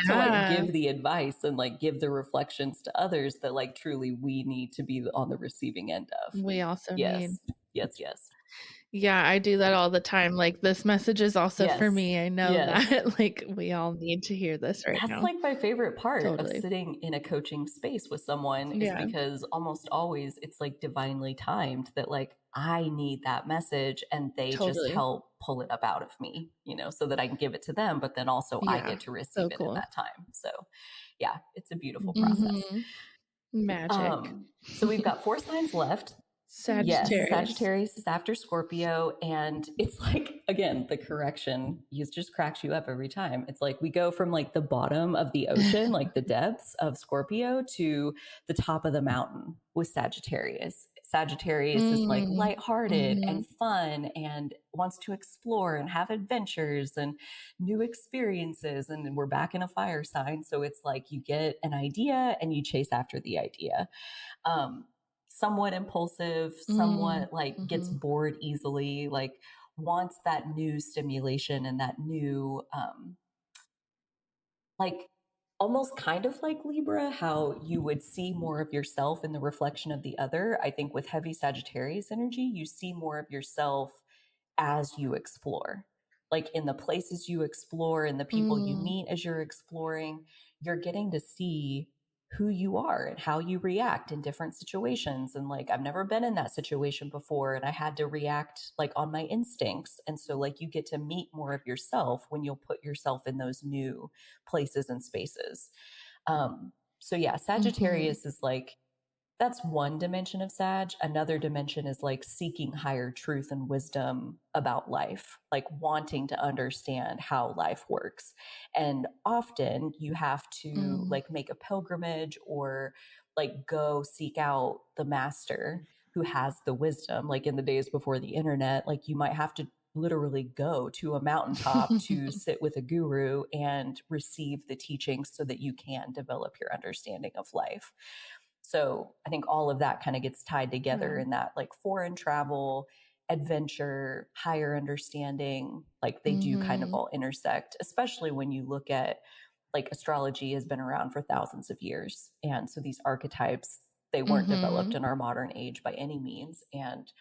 like give the advice and like give the reflections to others that like truly we need to be on the receiving end of. We also need. Yes. Yeah, I do that all the time. Like this message is also for me. I know that like we all need to hear this right now. That's like my favorite part of sitting in a coaching space with someone is because almost always it's like divinely timed that like I need that message and they just help pull it up out of me, you know, so that I can give it to them, but then also I get to receive it at that time. So yeah, it's a beautiful process. Magic. So we've got 4 signs left. Sagittarius. Yes, Sagittarius is after Scorpio. And it's like, again, the correction just cracks you up every time. It's like we go from like the bottom of the ocean, like the depths of Scorpio to the top of the mountain with Sagittarius. Sagittarius is like lighthearted and fun and wants to explore and have adventures and new experiences. And we're back in a fire sign. So it's like you get an idea and you chase after the idea. Somewhat impulsive, somewhat like gets bored easily, like wants that new stimulation and that new, like almost kind of like Libra, how you would see more of yourself in the reflection of the other. I think with heavy Sagittarius energy, you see more of yourself as you explore. Like in the places you explore and the people you meet as you're exploring, you're getting to see who you are and how you react in different situations. And like, I've never been in that situation before and I had to react like on my instincts. And so like you get to meet more of yourself when you'll put yourself in those new places and spaces. So yeah, Sagittarius is like, that's one dimension of Sag. Another dimension is like seeking higher truth and wisdom about life, like wanting to understand how life works. And often you have to like make a pilgrimage or like go seek out the master who has the wisdom. Like in the days before the internet, like you might have to literally go to a mountaintop to sit with a guru and receive the teachings so that you can develop your understanding of life. So I think all of that kind of gets tied together in that like foreign travel, adventure, higher understanding, like they do kind of all intersect, especially when you look at like astrology has been around for thousands of years. And so these archetypes, they weren't developed in our modern age by any means. And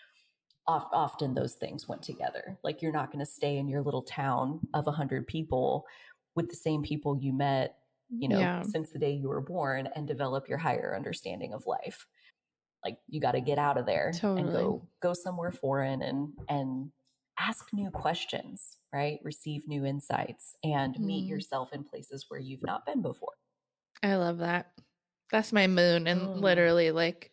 often those things went together. Like you're not going to stay in your little town of 100 people with the same people you met, you know, since the day you were born and develop your higher understanding of life. Like you got to get out of there and go somewhere foreign and ask new questions, right? Receive new insights and meet yourself in places where you've not been before. I love that. That's my moon. And literally like,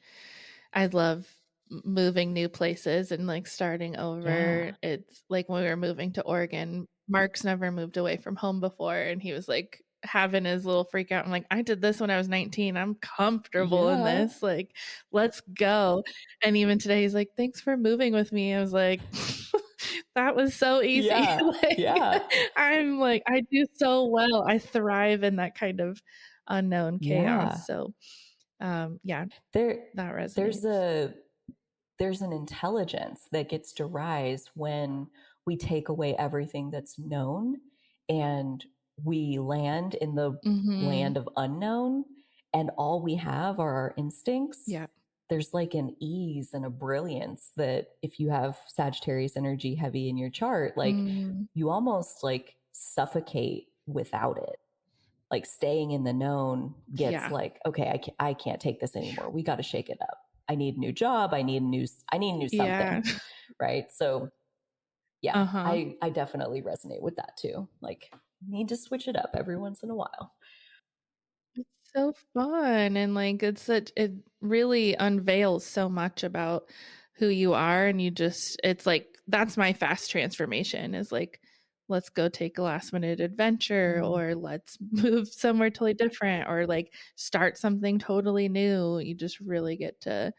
I love moving new places and like starting over. It's like when we were moving to Oregon, Mark's never moved away from home before. And he was like having his little freak out. I'm like, I did this when I was 19. I'm comfortable in this. Like, let's go. And even today he's like, thanks for moving with me. I was like, that was so easy. I'm like, I do so well. I thrive in that kind of unknown chaos. So that resonates. There's an intelligence that gets to rise when we take away everything that's known and we land in the land of unknown and all we have are our instincts. There's like an ease and a brilliance that if you have Sagittarius energy heavy in your chart, like you almost like suffocate without it. Like staying in the known gets like, okay, I can't take this anymore. We got to shake it up. I need a new job. I need new something. Right. So I definitely resonate with that too. Like need to switch it up every once in a while. It's so fun. And like, it really unveils so much about who you are. And it's like, that's my fast transformation is like, let's go take a last minute adventure or let's move somewhere totally different or like start something totally new. You just really get to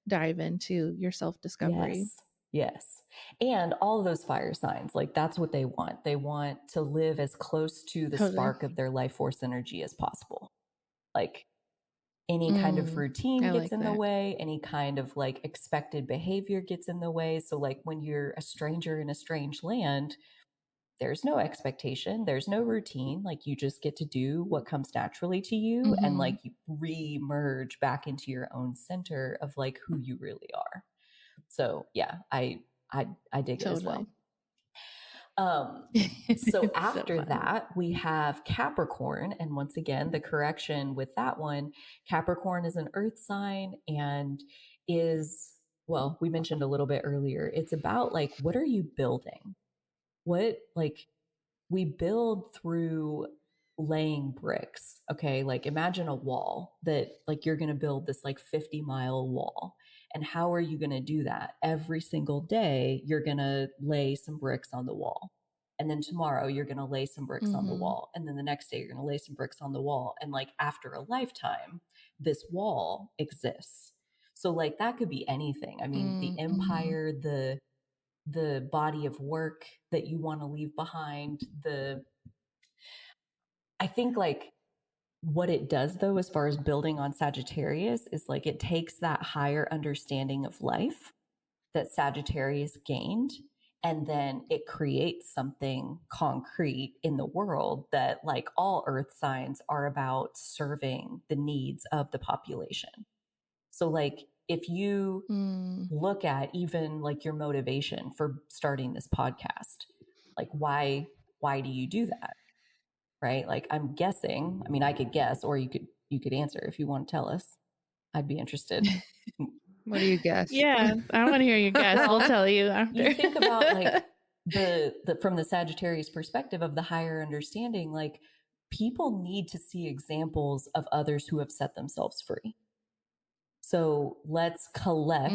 dive into your self-discovery. Yes. And all of those fire signs, like that's what they want. They want to live as close to the spark of their life force energy as possible. Like any kind of routine gets in the way, any kind of like expected behavior gets in the way. So like when you're a stranger in a strange land, there's no expectation, there's no routine. Like you just get to do what comes naturally to you and like you re-merge back into your own center of like who you really are. So yeah, I dig it as well. So after that, we have Capricorn. And once again, the correction with that one, Capricorn is an earth sign and is, well, we mentioned a little bit earlier, it's about like, what are you building? What, like, we build through laying bricks. Okay. Like imagine a wall that like you're going to build this like 50-mile wall. And how are you going to do that? Every single day, you're going to lay some bricks on the wall. And then tomorrow you're going to lay some bricks on the wall. And then the next day you're going to lay some bricks on the wall. And like after a lifetime, this wall exists. So like that could be anything. I mean, the empire, the body of work that you want to leave behind, I think like what it does though, as far as building on Sagittarius, is like it takes that higher understanding of life that Sagittarius gained, and then it creates something concrete in the world that, like all earth signs, are about serving the needs of the population. So like if you look at even like your motivation for starting this podcast, like why do you do that? Right? Like I'm guessing, I mean, I could guess, or you could answer if you want to tell us. I'd be interested. What do you guess? Yeah, I want to hear your guess. Well, we'll tell you after. You think about like the from the Sagittarius perspective of the higher understanding, like people need to see examples of others who have set themselves free. So let's collect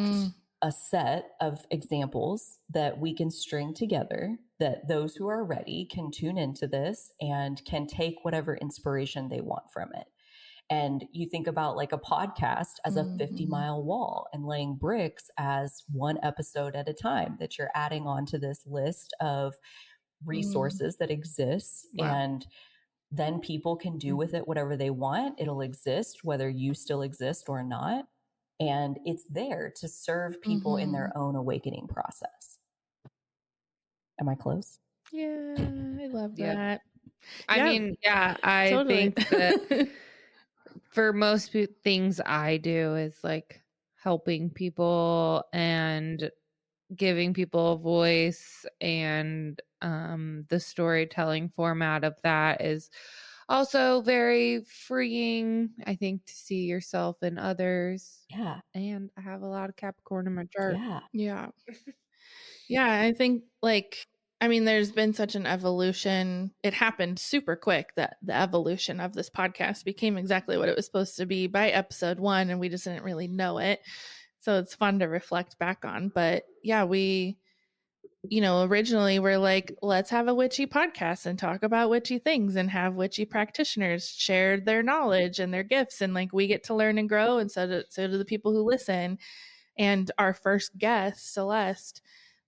a set of examples that we can string together, that those who are ready can tune into this and can take whatever inspiration they want from it. And you think about like a podcast as a 50-mile wall, and laying bricks as one episode at a time that you're adding on to this list of resources that exists. Wow. And then people can do with it whatever they want. It'll exist whether you still exist or not. And it's there to serve people in their own awakening process. Am I close? Yeah, I love that. I mean, I totally. think that for most things I do is like helping people and giving people a voice, and the storytelling format of that is also very freeing, I think, to see yourself in others. Yeah. And I have a lot of Capricorn in my chart. Yeah. Yeah, I think like, I mean, there's been such an evolution. It happened super quick that the evolution of this podcast became exactly what it was supposed to be by episode 1, and we just didn't really know it. So it's fun to reflect back on. But yeah, we, originally we're like, let's have a witchy podcast and talk about witchy things and have witchy practitioners share their knowledge and their gifts. And like, we get to learn and grow. And so do the people who listen. And our first guest, Celeste,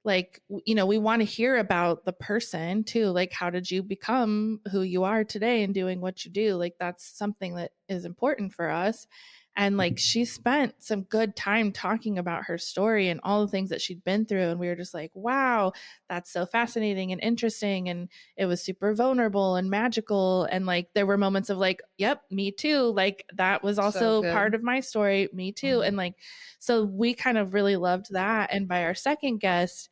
like, we want to hear about the person too. Like, how did you become who you are today and doing what you do? Like, that's something that is important for us. And like, she spent some good time talking about her story and all the things that she'd been through. And we were just like, wow, that's so fascinating and interesting. And it was super vulnerable and magical. And like, there were moments of like, yep, me too. Like, that was also part of my story. Me too. And like, so we kind of really loved that. And by our second guest,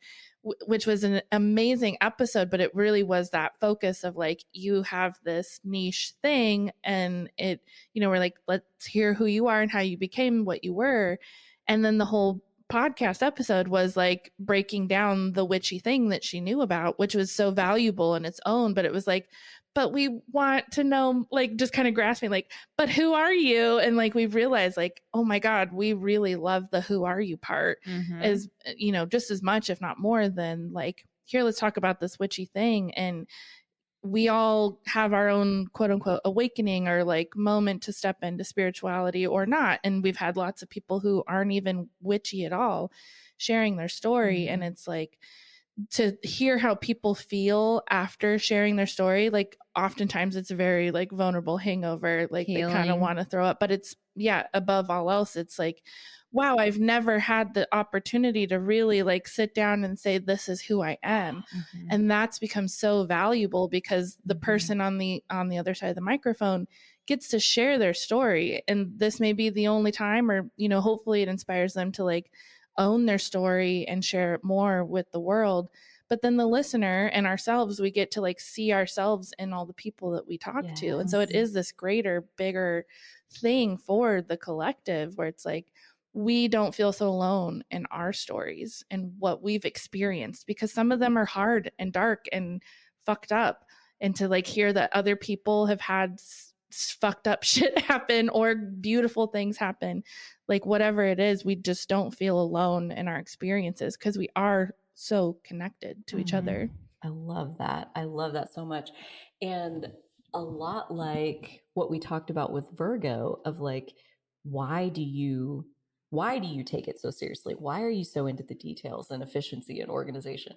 which was an amazing episode, but it really was that focus of like, you have this niche thing, and it, we're like, let's hear who you are and how you became what you were. And then the whole podcast episode was like breaking down the witchy thing that she knew about, which was so valuable in its own. But it was like, but we want to know, like, just kind of grasping, like, but who are you? And like, we've realized like, oh my God, we really love the who are you part is, just as much, if not more than like, here, let's talk about this witchy thing. And we all have our own quote unquote awakening or like moment to step into spirituality or not. And we've had lots of people who aren't even witchy at all sharing their story. And it's like, to hear how people feel after sharing their story, like oftentimes it's a very like vulnerable hangover, like healing. They kind of want to throw up, but it's above all else, it's like, wow, I've never had the opportunity to really like sit down and say, this is who I am. And that's become so valuable because the person on the other side of the microphone gets to share their story. And this may be the only time, or, hopefully it inspires them to like own their story and share it more with the world. But then the listener and ourselves, we get to like see ourselves in all the people that we talk to. And so it is this greater, bigger thing for the collective where it's like, we don't feel so alone in our stories and what we've experienced, because some of them are hard and dark and fucked up. And to like hear that other people have had fucked up shit happen or beautiful things happen, like whatever it is, we just don't feel alone in our experiences because we are so connected to each other. I love that. I love that so much. And a lot like what we talked about with Virgo of like, why do you Why do you take it so seriously? Why are you so into the details and efficiency and organization?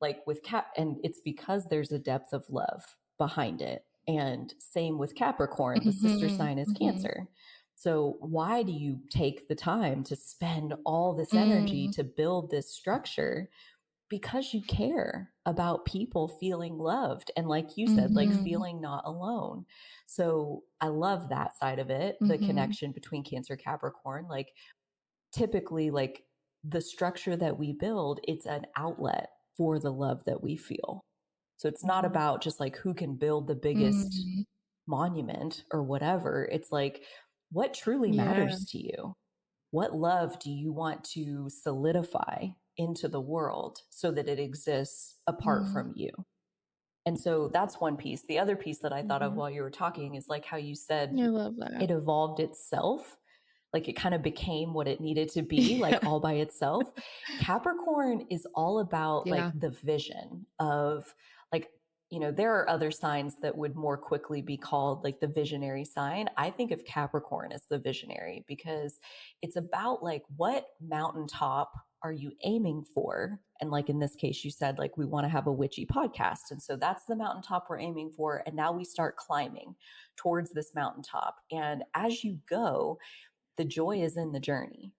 Like with and it's because there's a depth of love behind it. And same with Capricorn, the sister sign is Cancer. So why do you take the time to spend all this energy to build this structure? Because you care about people feeling loved. And like you said, like feeling not alone. So I love that side of it, the connection between Cancer, Capricorn. Like typically, like the structure that we build, it's an outlet for the love that we feel. So it's not about just like who can build the biggest monument or whatever. It's like, what truly matters to you? What love do you want to solidify into the world so that it exists apart from you? And so that's one piece. The other piece that I thought of while you were talking is like how you said I love that. It evolved itself. Like it kind of became what it needed to be, like all by itself. Capricorn is all about like the vision of like, you know, there are other signs that would more quickly be called like the visionary sign. I think of Capricorn as the visionary because it's about like what mountaintop are you aiming for? And like in this case, you said like we want to have a witchy podcast. And so that's the mountaintop we're aiming for. And now we start climbing towards this mountaintop. And as you go, the joy is in the journey.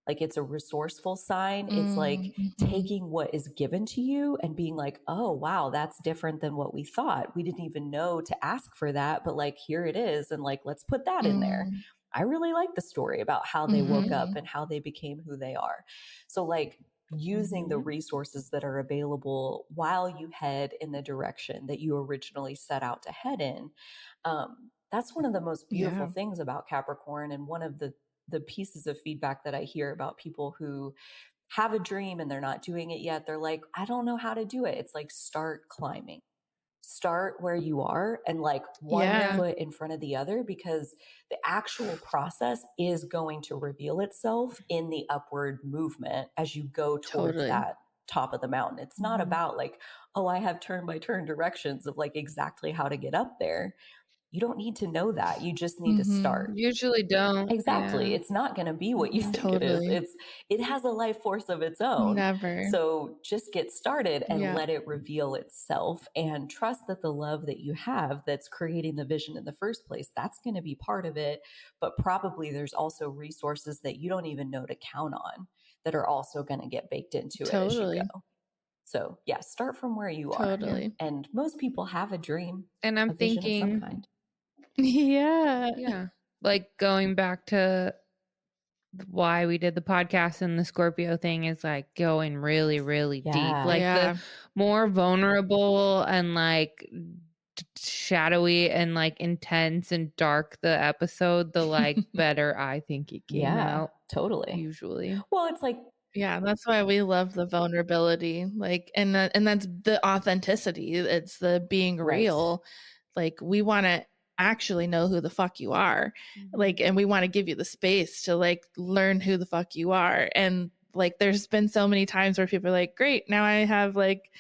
Like it's a resourceful sign. It's like taking what is given to you and being like, oh, wow, that's different than what we thought. We didn't even know to ask for that, but like, here it is. And like, let's put that in there. I really like the story about how they woke up and how they became who they are. So like using the resources that are available while you head in the direction that you originally set out to head in. That's one of the most beautiful things about Capricorn. And one of the pieces of feedback that I hear about people who have a dream and they're not doing it yet. They're like, I don't know how to do it. It's like, start climbing, start where you are and like one foot in front of the other, because the actual process is going to reveal itself in the upward movement as you go towards that top of the mountain. It's not about like, oh, I have turn by turn directions of like exactly how to get up there. You don't need to know that. You just need to start. Usually don't. Exactly. It's not going to be what you think it is. It has a life force of its own. Never. So just get started and let it reveal itself and trust that the love that you have that's creating the vision in the first place, that's going to be part of it. But probably there's also resources that you don't even know to count on that are also going to get baked into it as you go. So yeah, start from where you are. And most people have a dream. And I'm thinking of some kind. Yeah. Like going back to why we did the podcast and the Scorpio thing is like going really, really deep. Like the more vulnerable and like shadowy and like intense and dark the episode, the like better I think it came out. Totally. Usually. Well, it's like, that's why we love the vulnerability. Like, and that's the authenticity. It's the being real. Like we want to actually know who the fuck you are. Like, and we want to give you the space to like learn who the fuck you are. And like, there's been so many times where people are like, great, now I have like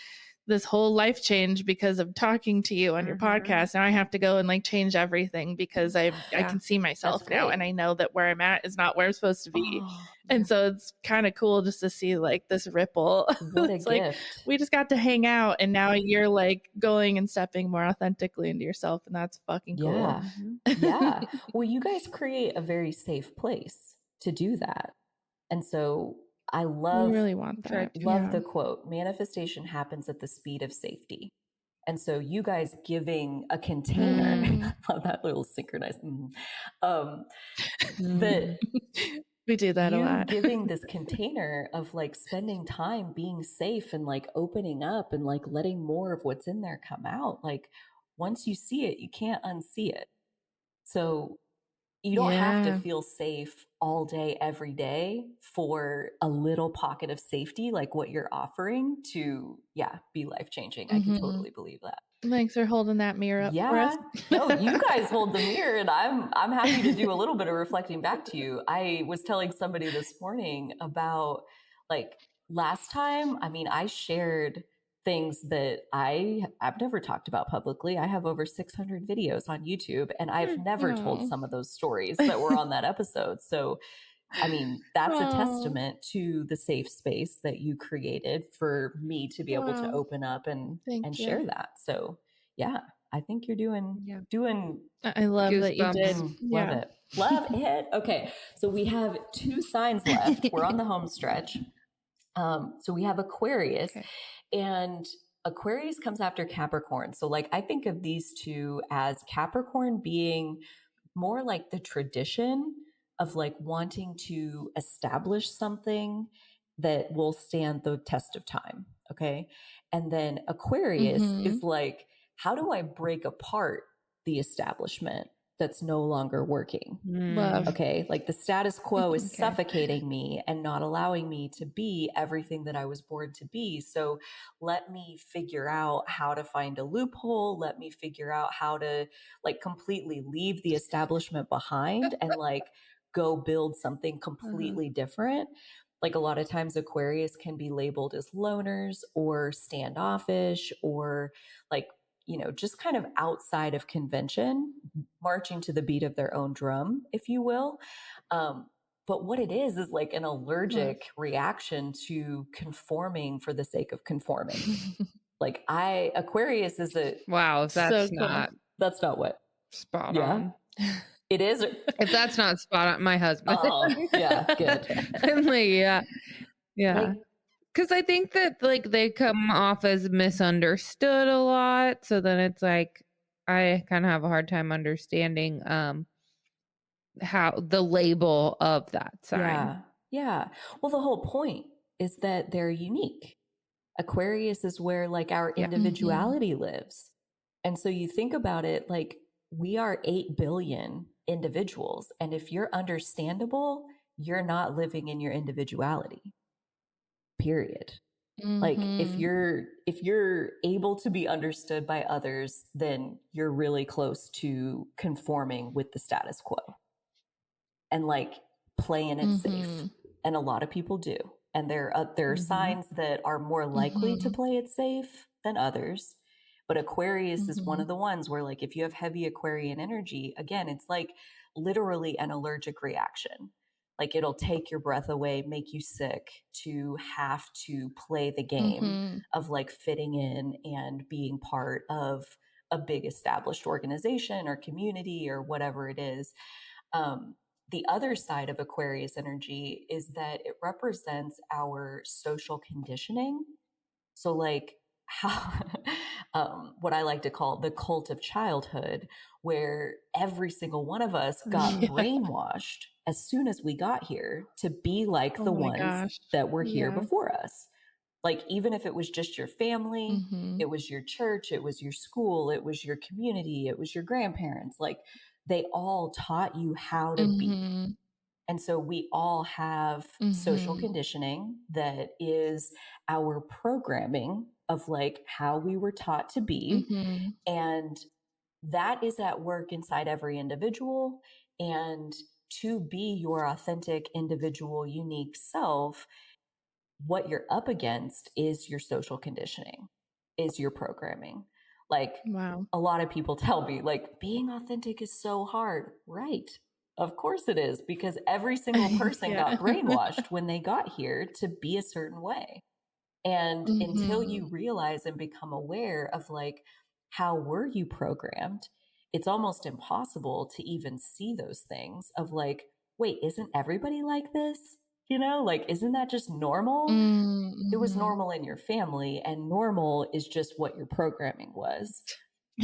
this whole life change because of talking to you on your podcast. Now I have to go and like change everything because I can see myself now. And I know that where I'm at is not where I'm supposed to be. And so it's kind of cool just to see like this ripple. What a it's gift. Like we just got to hang out and now you're like going and stepping more authentically into yourself. And that's fucking cool. Yeah. Well, you guys create a very safe place to do that. And so I love, we really want that. Love the quote, manifestation happens at the speed of safety. And so you guys giving a container, I love that little synchronized, we do that a lot. Giving this container of like spending time being safe and like opening up and like letting more of what's in there come out. Like once you see it, you can't unsee it. So you don't have to feel safe all day, every day for a little pocket of safety, like what you're offering to, be life-changing. I can totally believe that. Thanks for holding that mirror up for us. No, you guys hold the mirror and I'm happy to do a little bit of reflecting back to you. I was telling somebody this morning about like last time, I mean, I shared things that I've never talked about publicly. I have over 600 videos on YouTube and I've never told some of those stories that were on that episode. So I mean, that's a testament to the safe space that you created for me to be able to open up and share that. So yeah, I think you're doing. I love that you did. Love it. Love it. Okay. So we have 2 signs left. We're on the home stretch. So we have Aquarius, and Aquarius comes after Capricorn. So like, I think of these two as Capricorn being more like the tradition of like wanting to establish something that will stand the test of time. Okay. And then Aquarius is like, how do I break apart the establishment that's no longer working? Love. Okay. Like the status quo is suffocating me and not allowing me to be everything that I was born to be. So let me figure out how to find a loophole. Let me figure out how to like completely leave the establishment behind and like go build something completely different. Like a lot of times Aquarius can be labeled as loners or standoffish or like, you know, just kind of outside of convention, marching to the beat of their own drum, if you will. But what it is like an allergic reaction to conforming for the sake of conforming. Like Aquarius is a... Wow, if that's not... That's not what? Spot on. It is? If that's not spot on, my husband. Oh, yeah, good. I'm like, yeah. Like, because I think that like they come off as misunderstood a lot. So then it's like I kind of have a hard time understanding how the label of that sign. Yeah. Well, the whole point is that they're unique. Aquarius is where like our individuality lives. And so you think about it, like we are 8 billion individuals. And if you're understandable, you're not living in your individuality. Period. Like if you're able to be understood by others, then you're really close to conforming with the status quo and like playing it safe. And a lot of people do. And there are signs that are more likely to play it safe than others. But Aquarius is one of the ones where like if you have heavy Aquarian energy, again, it's like literally an allergic reaction. Like it'll take your breath away, make you sick to have to play the game of like fitting in and being part of a big established organization or community or whatever it is. The other side of Aquarius energy is that it represents our social conditioning. So like how what I like to call the cult of childhood, where every single one of us got brainwashed as soon as we got here to be like the ones that were here before us. Like, even if it was just your family, it was your church, it was your school, it was your community, it was your grandparents, like they all taught you how to be. And so we all have social conditioning that is our programming of like how we were taught to be. And that is at work inside every individual. And to be your authentic, individual, unique self, what you're up against is your social conditioning, is your programming. Like a lot of people tell me like being authentic is so hard. Right. Of course it is, because every single person got brainwashed when they got here to be a certain way. And until you realize and become aware of like, how were you programmed? It's almost impossible to even see those things of like, wait, isn't everybody like this? You know, like, isn't that just normal? It was normal in your family, and normal is just what your programming was.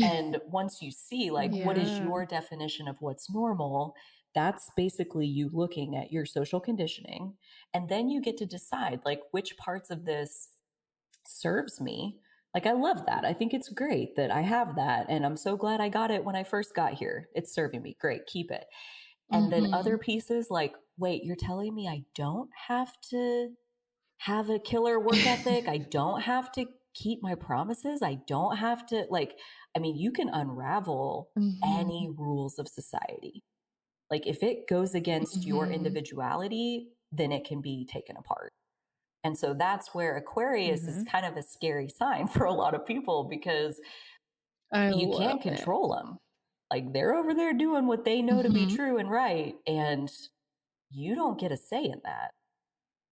And once you see like, what is your definition of what's normal? That's basically you looking at your social conditioning. And then you get to decide like which parts of this serves me. Like, I love that. I think it's great that I have that. And I'm so glad I got it when I first got here. It's serving me. Great. Keep it. And then other pieces like, wait, you're telling me I don't have to have a killer work ethic. I don't have to keep my promises. I don't have to like, I mean, you can unravel any rules of society. Like if it goes against your individuality, then it can be taken apart. And so that's where Aquarius is kind of a scary sign for a lot of people, because you can't control them. Like they're over there doing what they know to be true and right. And you don't get a say in that.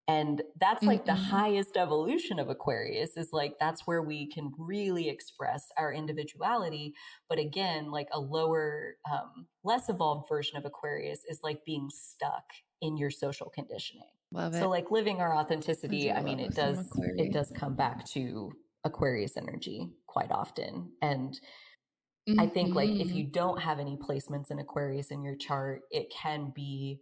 And that's like the highest evolution of Aquarius, is like, that's where we can really express our individuality. But again, like a lower, less evolved version of Aquarius is like being stuck in your social conditioning. Love it. So like living our authenticity, I mean, it does come back to Aquarius energy quite often. And I think like if you don't have any placements in Aquarius in your chart, it can be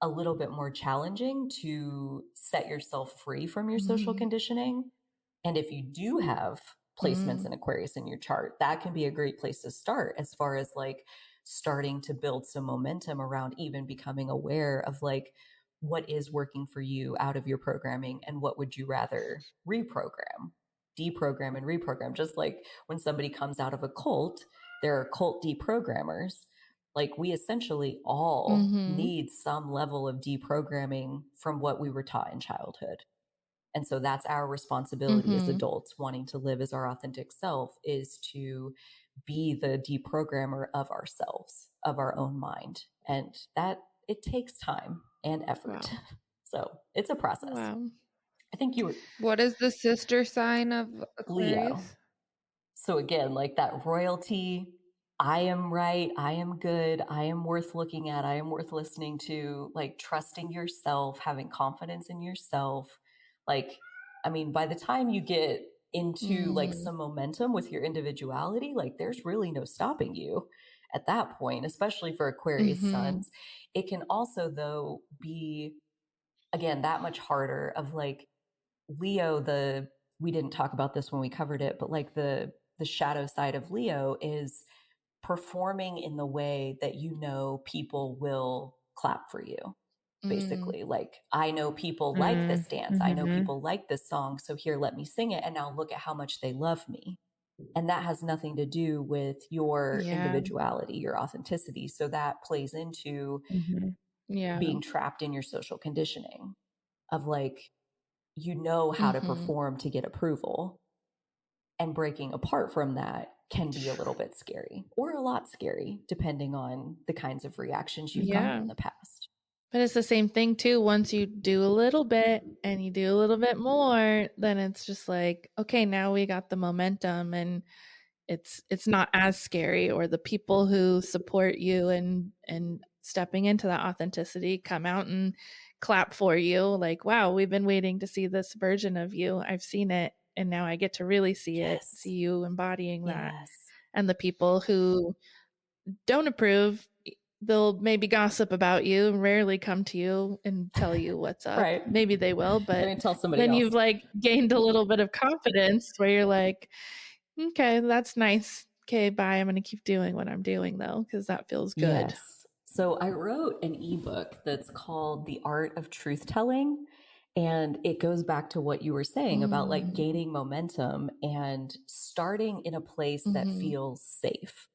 a little bit more challenging to set yourself free from your social conditioning. And if you do have placements in Aquarius in your chart, that can be a great place to start, as far as like starting to build some momentum around even becoming aware of like what is working for you out of your programming, and what would you rather deprogram and reprogram. Just like when somebody comes out of a cult, there are cult deprogrammers. Like we essentially all need some level of deprogramming from what we were taught in childhood. And so that's our responsibility as adults wanting to live as our authentic self, is to be the deprogrammer of ourselves, of our own mind. And that it takes time and effort. Wow. So it's a process. Wow. I think you were... What is the sister sign of Aquarius? Leo. So again, like that royalty, I am right, I am good, I am worth looking at, I am worth listening to, like trusting yourself, having confidence in yourself. Like, I mean, by the time you get into like some momentum with your individuality, like there's really no stopping you at that point, especially for Aquarius suns. It can also, though, be, again, that much harder of like Leo, we didn't talk about this when we covered it, but like the shadow side of Leo is performing in the way that you know people will clap for you. Basically, like, I know people like this dance. I know people like this song. So here, let me sing it. And now look at how much they love me. And that has nothing to do with your individuality, your authenticity. So that plays into being trapped in your social conditioning of like, you know how to perform to get approval, and breaking apart from that can be a little bit scary, or a lot scary, depending on the kinds of reactions you've gotten in the past. But it's the same thing too. Once you do a little bit and you do a little bit more, then it's just like, okay, now we got the momentum, and it's not as scary, or the people who support you and stepping into that authenticity come out and clap for you. Like, wow, we've been waiting to see this version of you. I've seen it, and now I get to really see it, see you embodying that. And the people who don't approve, they'll maybe gossip about you and rarely come to you and tell you what's up. Right. Maybe they will, but tell somebody then else. you've like gained a little bit of confidence where you're like, okay, that's nice. Okay, bye. I'm going to keep doing what I'm doing though, because that feels good. Yes. So I wrote an ebook that's called The Art of Truth Telling. And it goes back to what you were saying about like gaining momentum and starting in a place that feels safe.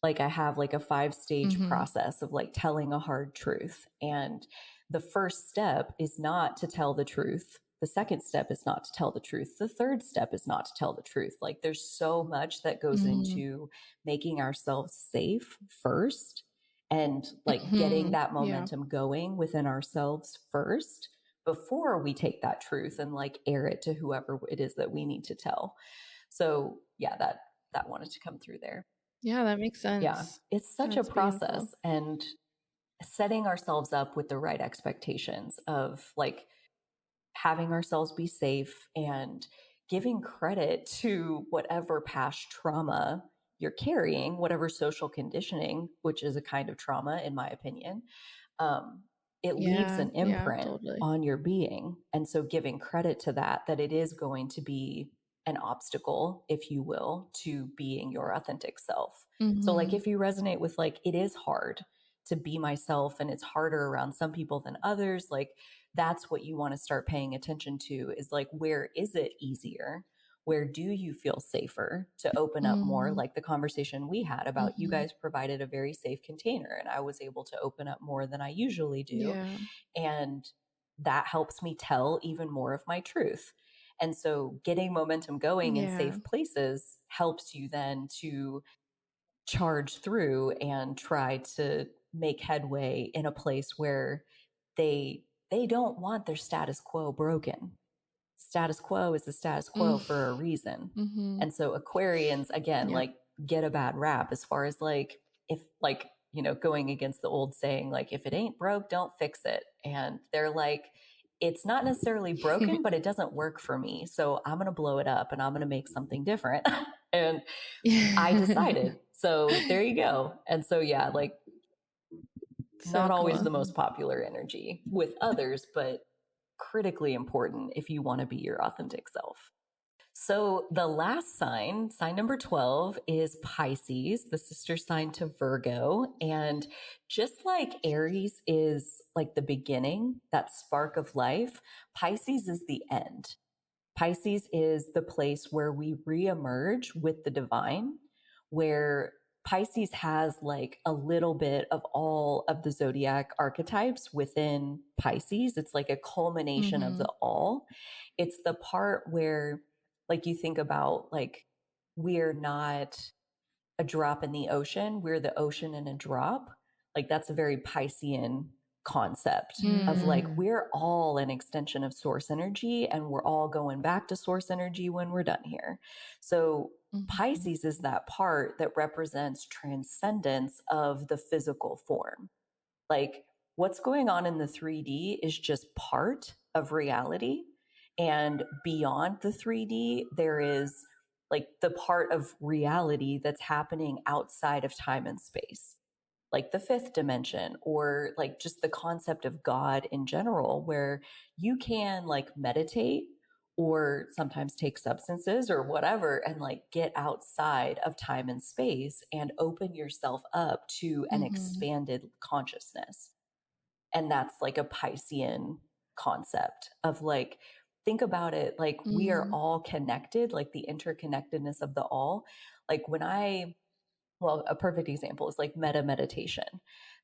Like I have like a 5-stage process of like telling a hard truth. And the first step is not to tell the truth. The second step is not to tell the truth. The third step is not to tell the truth. Like there's so much that goes into making ourselves safe first, and like getting that momentum going within ourselves first, before we take that truth and like air it to whoever it is that we need to tell. So yeah, that wanted to come through there. Yeah, that makes sense. Yeah, it's such a process. Beautiful. And setting ourselves up with the right expectations of like having ourselves be safe, and giving credit to whatever past trauma you're carrying, whatever social conditioning, which is a kind of trauma in my opinion. It leaves an imprint on your being. And so giving credit to that it is going to be an obstacle, if you will, to being your authentic self. So like if you resonate with like, it is hard to be myself and it's harder around some people than others, like that's what you want to start paying attention to, is like, where is it easier? Where do you feel safer to open up more? Like the conversation we had about you guys provided a very safe container, and I was able to open up more than I usually do. And that helps me tell even more of my truth. And so getting momentum going in safe places helps you then to charge through and try to make headway in a place where they don't want their status quo broken. Status quo is the status quo for a reason. And so Aquarians, again, like get a bad rap as far as like, if like, you know, going against the old saying, like, if it ain't broke, don't fix it. And they're like, it's not necessarily broken, but it doesn't work for me. So I'm going to blow it up and I'm going to make something different. And I decided. So there you go. And so, yeah, like not always the most popular energy with others, but critically important if you want to be your authentic self. So the last sign, sign number 12, is Pisces, the sister sign to Virgo. And just like Aries is like the beginning, that spark of life, Pisces is the end. Pisces is the place where we reemerge with the divine, where Pisces has like a little bit of all of the zodiac archetypes within Pisces. It's like a culmination of the all. It's the part where, like, you think about, like, we're not a drop in the ocean, we're the ocean in a drop. Like, that's a very Piscean concept of like, we're all an extension of source energy and we're all going back to source energy when we're done here. So Pisces is that part that represents transcendence of the physical form. Like, what's going on in the 3D is just part of reality. And beyond the 3D, there is like the part of reality that's happening outside of time and space, like the fifth dimension, or like just the concept of God in general, where you can like meditate or sometimes take substances or whatever and like get outside of time and space and open yourself up to an expanded consciousness. And that's like a Piscean concept of like, think about it, like we are all connected, like the interconnectedness of the all. Like when well, a perfect example is like metta meditation,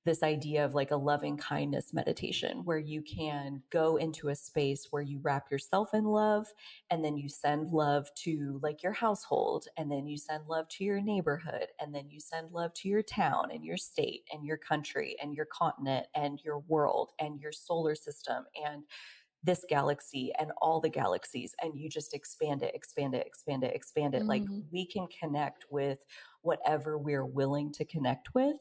this idea of like a loving kindness meditation where you can go into a space where you wrap yourself in love and then you send love to like your household, and then you send love to your neighborhood, and then you send love to your town and your state and your country and your continent and your world and your solar system and this galaxy and all the galaxies, and you just expand it, expand it, expand it, expand it. Like we can connect with whatever we're willing to connect with.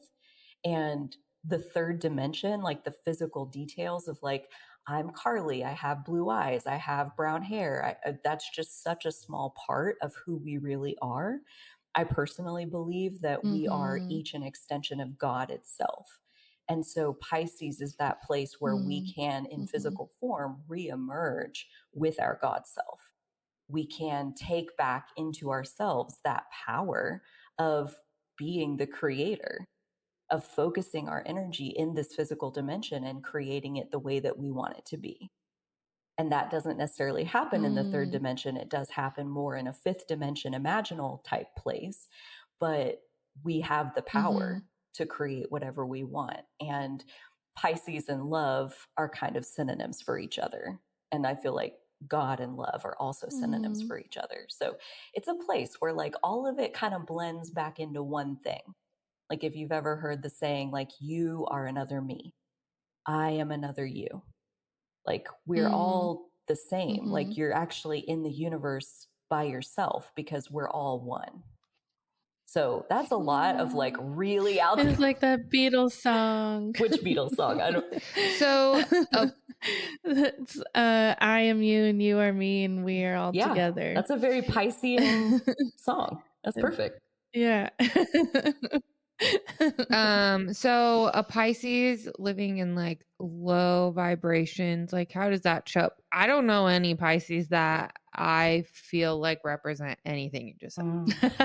And the third dimension, like the physical details of like, I'm Carly, I have blue eyes, I have brown hair. That's just such a small part of who we really are. I personally believe that we are each an extension of God itself. And so Pisces is that place where we can, in physical form, reemerge with our God self. We can take back into ourselves that power of being the creator, of focusing our energy in this physical dimension and creating it the way that we want it to be. And that doesn't necessarily happen in the third dimension. It does happen more in a fifth dimension, imaginal type place, but we have the power to create whatever we want. And Pisces and love are kind of synonyms for each other. And I feel like God and love are also synonyms for each other. So it's a place where like all of it kind of blends back into one thing. Like if you've ever heard the saying, like, you are another me, I am another you. Like we're all the same. Like you're actually in the universe by yourself because we're all one. So that's a lot of like really out there. It's like that Beatles song. Which Beatles song? I don't. So It's, I am you and you are me and we are all together. That's a very Piscean song. That's perfect. Yeah. So a Pisces living in like low vibrations, like how does that show up? I don't know any Pisces that I feel like represent anything you just said.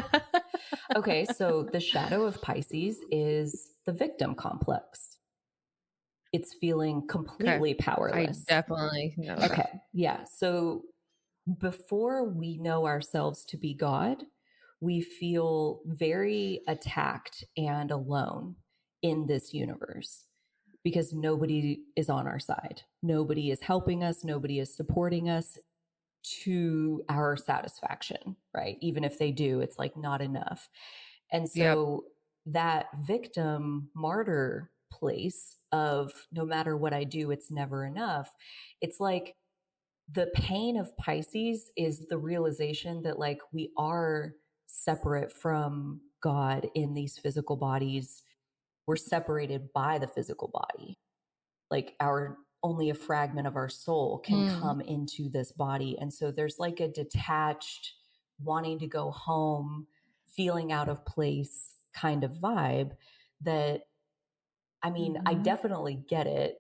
Okay, so the shadow of Pisces is the victim complex. It's feeling completely powerless. I definitely know that. Okay, yeah. So before we know ourselves to be God, we feel very attacked and alone in this universe because nobody is on our side. Nobody is helping us. Nobody is supporting us to our satisfaction, right? Even if they do, it's like not enough. And so that victim martyr place of no matter what I do, it's never enough. It's like the pain of Pisces is the realization that like we are separate from God in these physical bodies. We're separated by the physical body. Like only a fragment of our soul can come into this body. And so there's like a detached, wanting to go home, feeling out of place kind of vibe that, I mean, I definitely get it.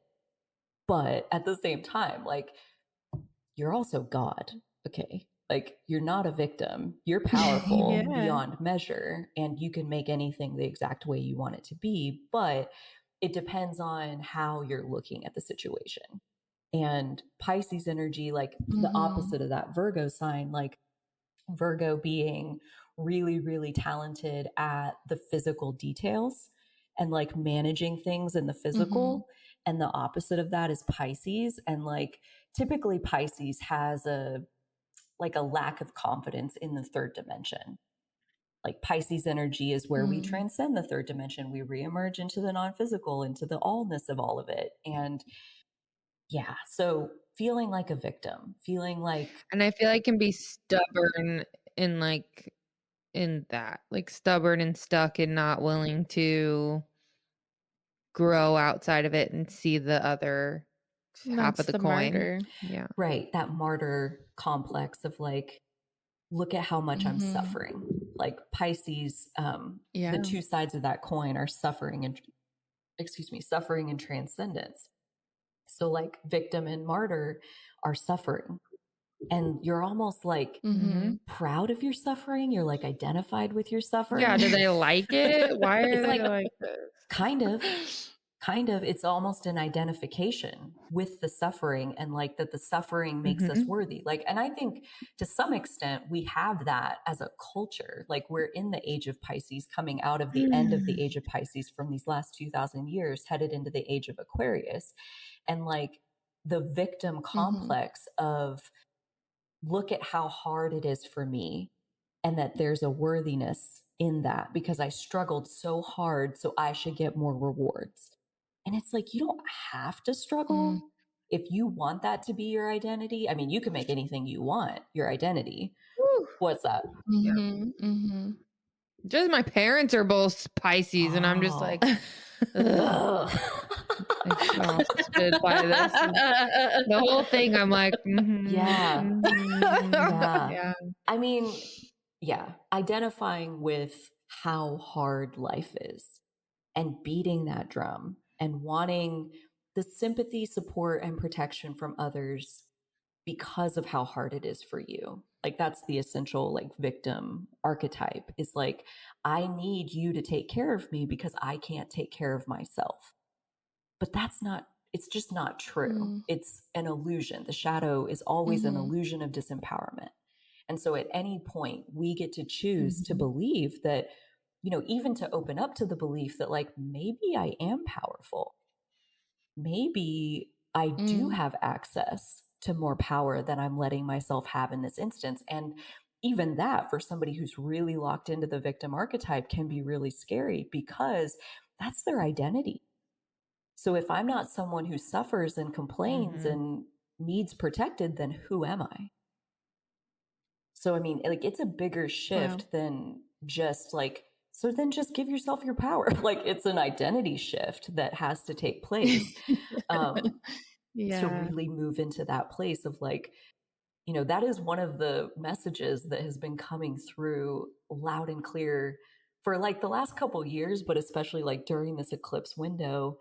But at the same time, like, you're also God. Okay. Like, you're not a victim. You're powerful beyond measure, and you can make anything the exact way you want it to be. But it depends on how you're looking at the situation. And Pisces energy, like the opposite of that Virgo sign, like Virgo being really, really talented at the physical details and like managing things in the physical. And the opposite of that is Pisces. And like typically Pisces has a lack of confidence in the third dimension. Like Pisces energy is where we transcend the third dimension. We reemerge into the non-physical, into the allness of all of it. And yeah, so feeling like a victim, feeling like, and I feel like can be stubborn in like in that, like stubborn and stuck and not willing to grow outside of it and see the other half of the coin. Martyr. Yeah. Right. That martyr complex of like, look at how much I'm suffering. Like Pisces, the two sides of that coin are suffering and transcendence. So like victim and martyr are suffering. And you're almost like proud of your suffering. You're like identified with your suffering. Yeah. Do they like it? Why are they like this? Kind of. It's almost an identification with the suffering, and like that the suffering makes us worthy. Like, and I think to some extent we have that as a culture. Like we're in the age of Pisces, coming out of the end of the age of Pisces from these last 2000 years, headed into the age of Aquarius. And like the victim complex of, look at how hard it is for me, and that there's a worthiness in that because I struggled so hard, so I should get more rewards. And it's like, you don't have to struggle if you want that to be your identity. I mean, you can make anything you want your identity. What's that? Just my parents are both Pisces, and I'm just like, exhausted by this. The whole thing, I'm like, yeah. I mean, yeah, identifying with how hard life is and beating that drum and wanting the sympathy, support, and protection from others because of how hard it is for you. Like that's the essential like victim archetype, is like, I need you to take care of me because I can't take care of myself. But it's just not true. It's an illusion. The shadow is always an illusion of disempowerment. And so at any point we get to choose to believe that, you know, even to open up to the belief that like, maybe I am powerful. Maybe I do have access to more power than I'm letting myself have in this instance. And even that, for somebody who's really locked into the victim archetype, can be really scary because that's their identity. So if I'm not someone who suffers and complains and needs protected, then who am I? So, I mean, like, it's a bigger shift than just like, so then just give yourself your power. Like, it's an identity shift that has to take place to really move into that place of like, you know, that is one of the messages that has been coming through loud and clear for like the last couple of years, but especially like during this eclipse window.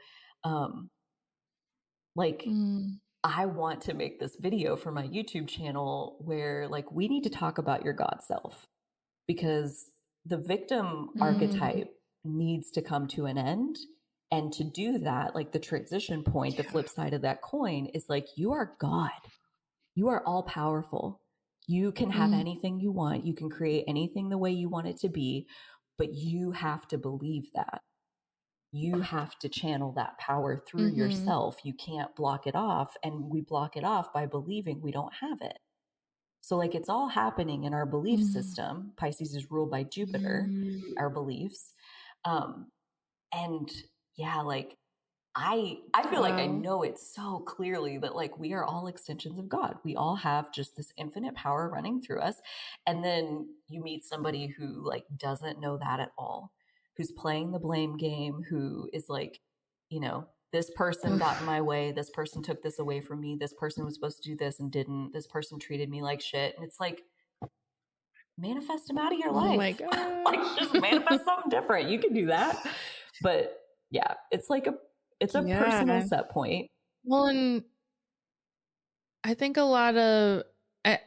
I want to make this video for my YouTube channel where like we need to talk about your God self, because the victim archetype needs to come to an end. And to do that, like the transition point, the flip side of that coin is like, you are God. You are all powerful. You can have anything you want. You can create anything the way you want it to be, but you have to believe that. You have to channel that power through yourself. You can't block it off. And we block it off by believing we don't have it. So like it's all happening in our belief system. Pisces is ruled by Jupiter, our beliefs. And yeah, like I feel like I know it so clearly that like we are all extensions of God. We all have just this infinite power running through us. And then you meet somebody who like doesn't know that at all, who's playing the blame game, who is like, you know, this person got in my way. This person took this away from me. This person was supposed to do this and didn't. This person treated me like shit. And it's like, manifest them out of your life. Oh my God. Like just manifest something different. You can do that. But yeah, it's like a personal set point. Well, and I think a lot of,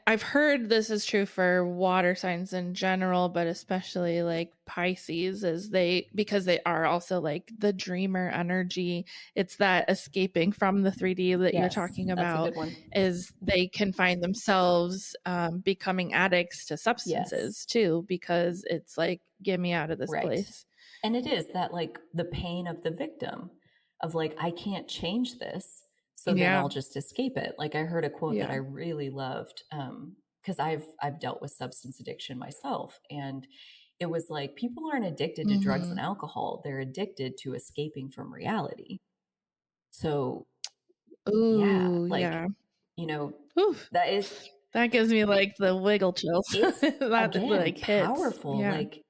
I've heard this is true for water signs in general, but especially like Pisces, because they are also like the dreamer energy. It's that escaping from the 3D that you're talking about, is they can find themselves becoming addicts to substances too, because it's like, get me out of this place. And it is that like the pain of the victim of like, I can't change this. So then I'll just escape it. Like I heard a quote that I really loved, because I've dealt with substance addiction myself. And it was like, people aren't addicted to drugs and alcohol. They're addicted to escaping from reality. So you know, that gives me like the wiggle chills. It's that again, like powerful. Like,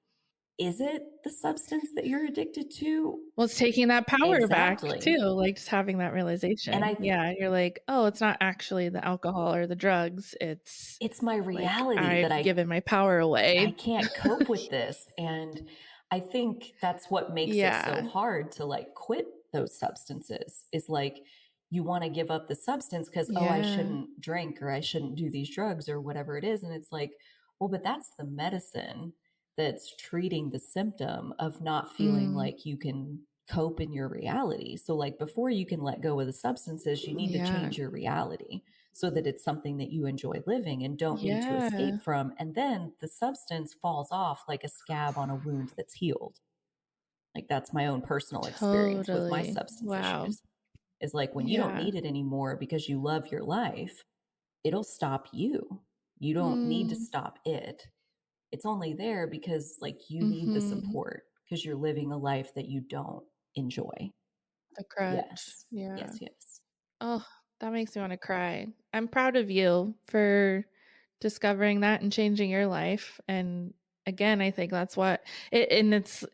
is it the substance that you're addicted to? Well, it's taking that power back too, like just having that realization. And you're like, oh, it's not actually the alcohol or the drugs. It's my reality, like, that I've given my power away. I can't cope with this. And I think that's what makes it so hard to like quit those substances, is like, you want to give up the substance because, I shouldn't drink or I shouldn't do these drugs or whatever it is. And it's like, well, but that's the medicine that's treating the symptom of not feeling like you can cope in your reality. So like before you can let go of the substances, you need to change your reality so that it's something that you enjoy living and don't need to escape from. And then the substance falls off like a scab on a wound that's healed. Like that's my own personal experience with my substance issues. Is like when you don't need it anymore because you love your life, it'll stop you. You don't need to stop it. It's only there because like you need the support because you're living a life that you don't enjoy. The crutch. Yes. Oh, that makes me want to cry. I'm proud of you for discovering that and changing your life. And again, I think that's what and it's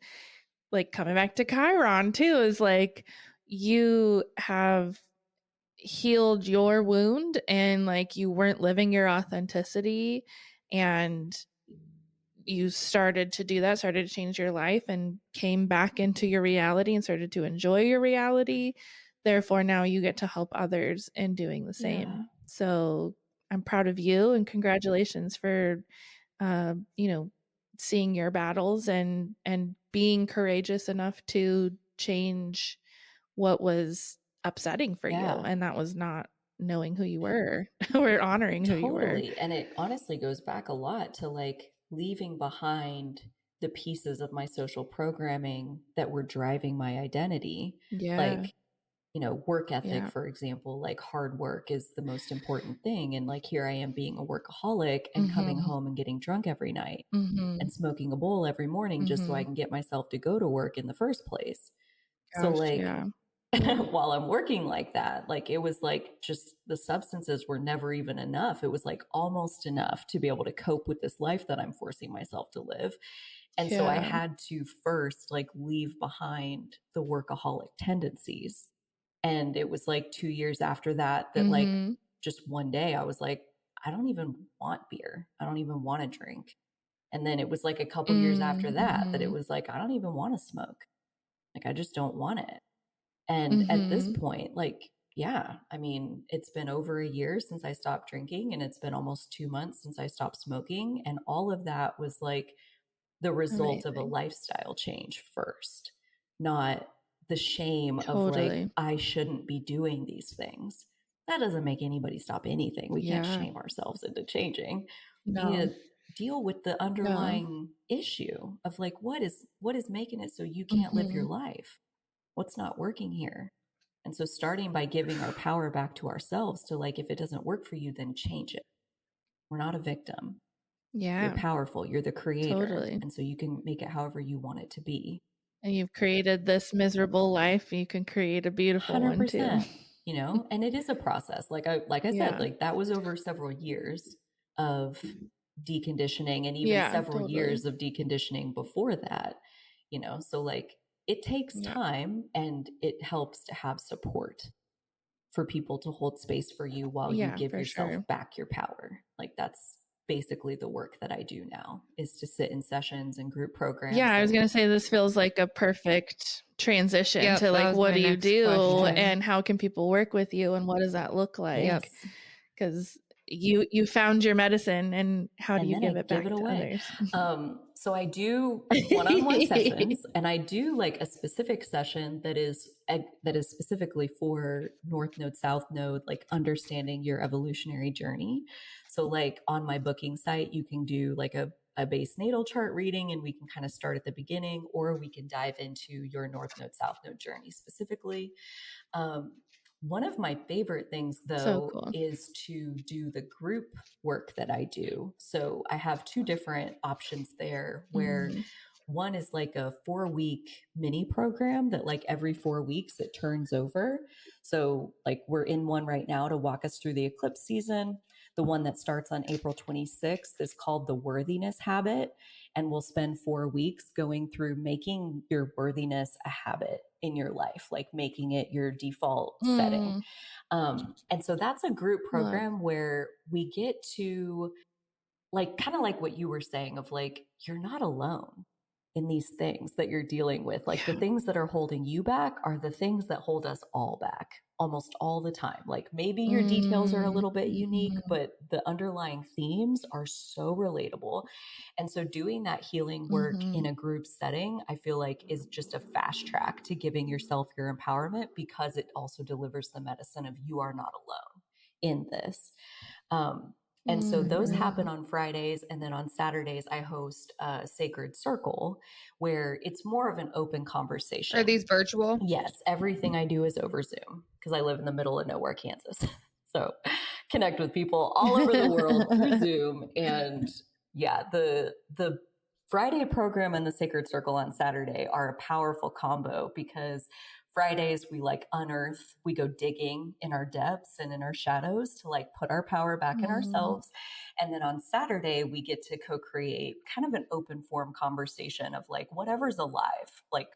like coming back to Chiron too, is like you have healed your wound and like you weren't living your authenticity, and you started to do that, started to change your life and came back into your reality and started to enjoy your reality. Therefore, now you get to help others in doing the same. So I'm proud of you and congratulations for, seeing your battles and being courageous enough to change what was upsetting for you. And that was not knowing who you were or honoring who you were. And it honestly goes back a lot to like leaving behind the pieces of my social programming that were driving my identity. Like, work ethic, for example, like hard work is the most important thing. And like, here I am being a workaholic and coming home and getting drunk every night and smoking a bowl every morning just so I can get myself to go to work in the first place. So like, while I'm working like that, like it was like just the substances were never even enough. It was like almost enough to be able to cope with this life that I'm forcing myself to live. And so I had to first like leave behind the workaholic tendencies. And it was like 2 years after that, like just one day I was like, I don't even want beer. I don't even want to drink. And then it was like a couple years after that it was like, I don't even want to smoke. Like, I just don't want it. And at this point, like, I mean, it's been over a year since I stopped drinking and it's been almost 2 months since I stopped smoking. And all of that was like the result of a lifestyle change first, not the shame of like, I shouldn't be doing these things. That doesn't make anybody stop anything. We can't shame ourselves into changing. We need to deal with the underlying issue of like, what is making it so you can't live your life? What's not working here? And so starting by giving our power back to ourselves to like, if it doesn't work for you, then change it. We're not a victim. You're powerful. You're the creator. And so you can make it however you want it to be. And you've created this miserable life. You can create a beautiful 100%. One too. You know, and it is a process. Like I said, like that was over several years of deconditioning, and even several years of deconditioning before that, you know, so like it takes time, and it helps to have support for people to hold space for you while you give yourself back your power. Like that's basically the work that I do now, is to sit in sessions and group programs. Yeah, I was going to say this feels like a perfect transition to like, what do you do and how can people work with you and what does that look like? Because you found your medicine, and how do you give it back to others? So I do one-on-one sessions, and I do like a specific session that is specifically for North Node, South Node, like understanding your evolutionary journey. So like on my booking site, you can do like a base natal chart reading, and we can kind of start at the beginning, or we can dive into your North Node, South Node journey specifically. One of my favorite things, though, is to do the group work that I do. So I have two different options there, where one is like a 4-week mini program that like every 4 weeks it turns over. So like we're in one right now to walk us through the eclipse season. The one that starts on April 26th is called the Worthiness Habit. And we'll spend 4 weeks going through making your worthiness a habit in your life, like making it your default setting. And so that's a group program where we get to like, kind of like what you were saying of like, you're not alone in these things that you're dealing with. Like the things that are holding you back are the things that hold us all back almost all the time. Like maybe your details are a little bit unique, but the underlying themes are so relatable. And so doing that healing work in a group setting, I feel like is just a fast track to giving yourself your empowerment, because it also delivers the medicine of you are not alone in this. And so those happen on Fridays. And then on Saturdays, I host a Sacred Circle, where it's more of an open conversation. Are these virtual? Yes. Everything I do is over Zoom, because I live in the middle of nowhere, Kansas. So connect with people all over the world through Zoom. And yeah, the Friday program and the Sacred Circle on Saturday are a powerful combo, because Fridays we like unearth, we go digging in our depths and in our shadows to like put our power back in ourselves. And then on Saturday we get to co-create kind of an open form conversation of like whatever's alive. Like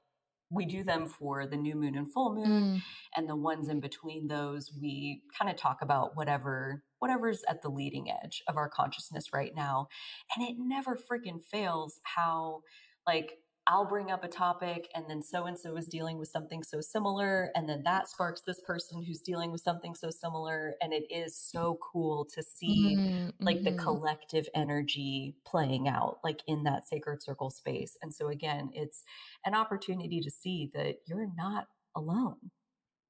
we do them for the new moon and full moon, and the ones in between those, we kind of talk about whatever's at the leading edge of our consciousness right now. And it never freaking fails how like I'll bring up a topic, and then so-and-so is dealing with something so similar. And then that sparks this person who's dealing with something so similar. And it is so cool to see like the collective energy playing out like in that Sacred Circle space. And so again, it's an opportunity to see that you're not alone.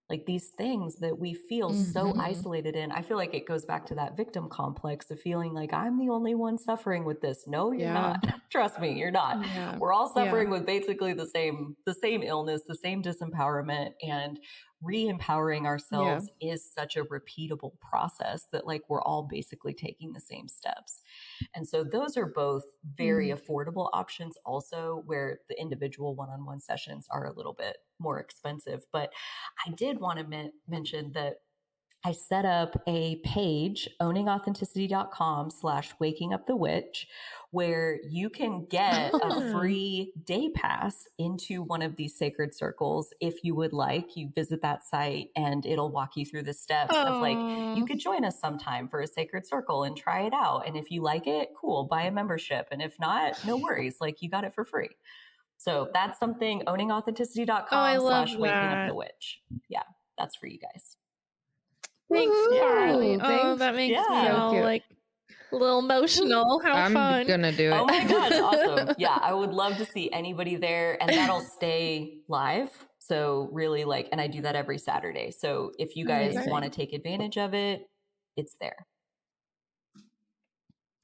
Like these things that we feel so isolated in. I feel like it goes back to that victim complex of feeling like I'm the only one suffering with this. No, you're not. Trust me, you're not. We're all suffering with basically the same illness, the same disempowerment, and re-empowering ourselves is such a repeatable process that like we're all basically taking the same steps. And so those are both very affordable options also, where the individual one-on-one sessions are a little bit more expensive. But I did want to mention that I set up a page, owningauthenticity.com/wakingupthewitch, where you can get a free day pass into one of these sacred circles. If you would like, you visit that site and it'll walk you through the steps of like, you could join us sometime for a sacred circle and try it out. And if you like it, cool, buy a membership. And if not, no worries. Like you got it for free. So that's something, owningauthenticity.com/wakingupthewitch. Yeah, that's for you guys. Thanks, Carly. Oh, that makes me all cute. Like a little emotional. How fun. I'm gonna do it. Oh my gosh, awesome. Yeah, I would love to see anybody there, and that'll stay live. So really like, and I do that every Saturday. So if you guys want to take advantage of it, it's there.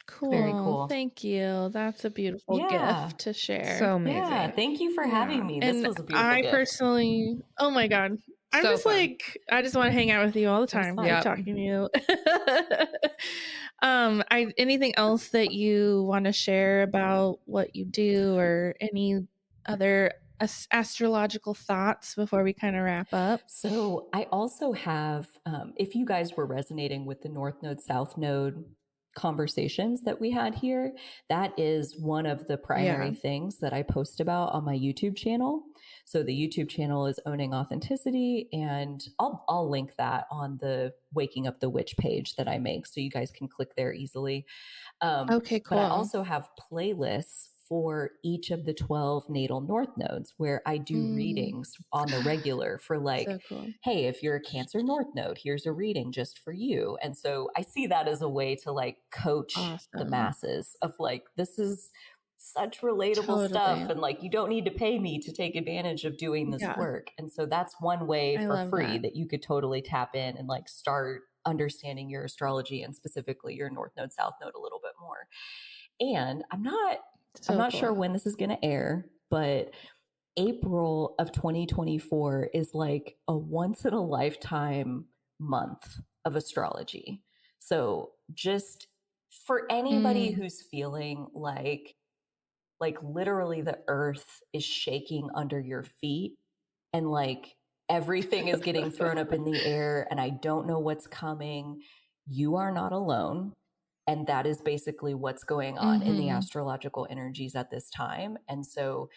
Cool. Very cool. Thank you. That's a beautiful gift to share. So amazing. Yeah, thank you for having me. This was a beautiful gift. Personally, oh my God. I'm so just fun. Like, I just want to hang out with you all the time. Keep talking to you. Anything else that you want to share about what you do, or any other astrological thoughts before we kind of wrap up? So I also have, if you guys were resonating with the North Node, South Node conversations that we had here, that is one of the primary things that I post about on my YouTube channel. So the YouTube channel is Owning Authenticity, and I'll link that on the Waking Up the Witch page that I make, so you guys can click there easily. Okay, cool. But I also have playlists for each of the 12 natal North nodes where I do readings on the regular for like, so cool. Hey, if you're a Cancer North node, here's a reading just for you. And so I see that as a way to like coach the masses of like, this is such relatable stuff. And like, you don't need to pay me to take advantage of doing this work. And so that's one way for free that you could totally tap in and like start understanding your astrology and specifically your North Node, South Node a little bit more. And I'm not sure when this is going to air, but April of 2024 is like a once in a lifetime month of astrology. So just for anybody who's feeling like literally the earth is shaking under your feet and like everything is getting thrown up in the air and I don't know what's coming, you are not alone. And that is basically what's going on in the astrological energies at this time. And so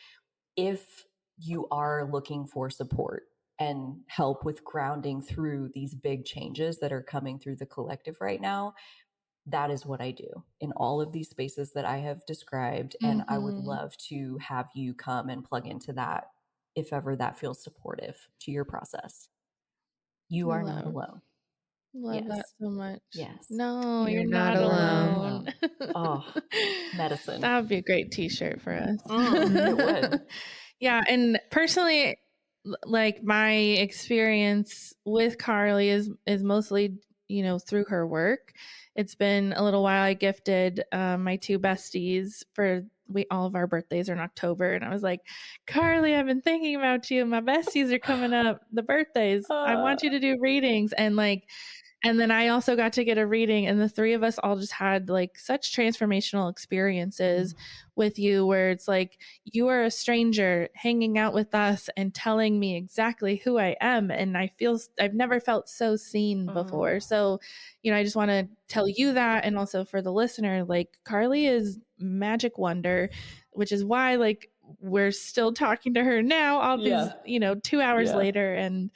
if you are looking for support and help with grounding through these big changes that are coming through the collective right now, that is what I do in all of these spaces that I have described. And I would love to have you come and plug into that if ever that feels supportive to your process. You are not alone. Love that so much. Yes. No, you're not alone. Oh, medicine. That would be a great t-shirt for us. It would. Yeah. And personally, like my experience with Carly is mostly, through her work. It's been a little while. I gifted my two besties for all of our birthdays are in October. And I was like, Carly, I've been thinking about you. My besties are coming up, the birthdays. I want you to do readings. And then I also got to get a reading, and the three of us all just had like such transformational experiences with you, where it's like you are a stranger hanging out with us and telling me exactly who I am. And I've never felt so seen before. So, I just want to tell you that. And also for the listener, like Carly is magic wonder, which is why like we're still talking to her now, all these, 2 hours later, and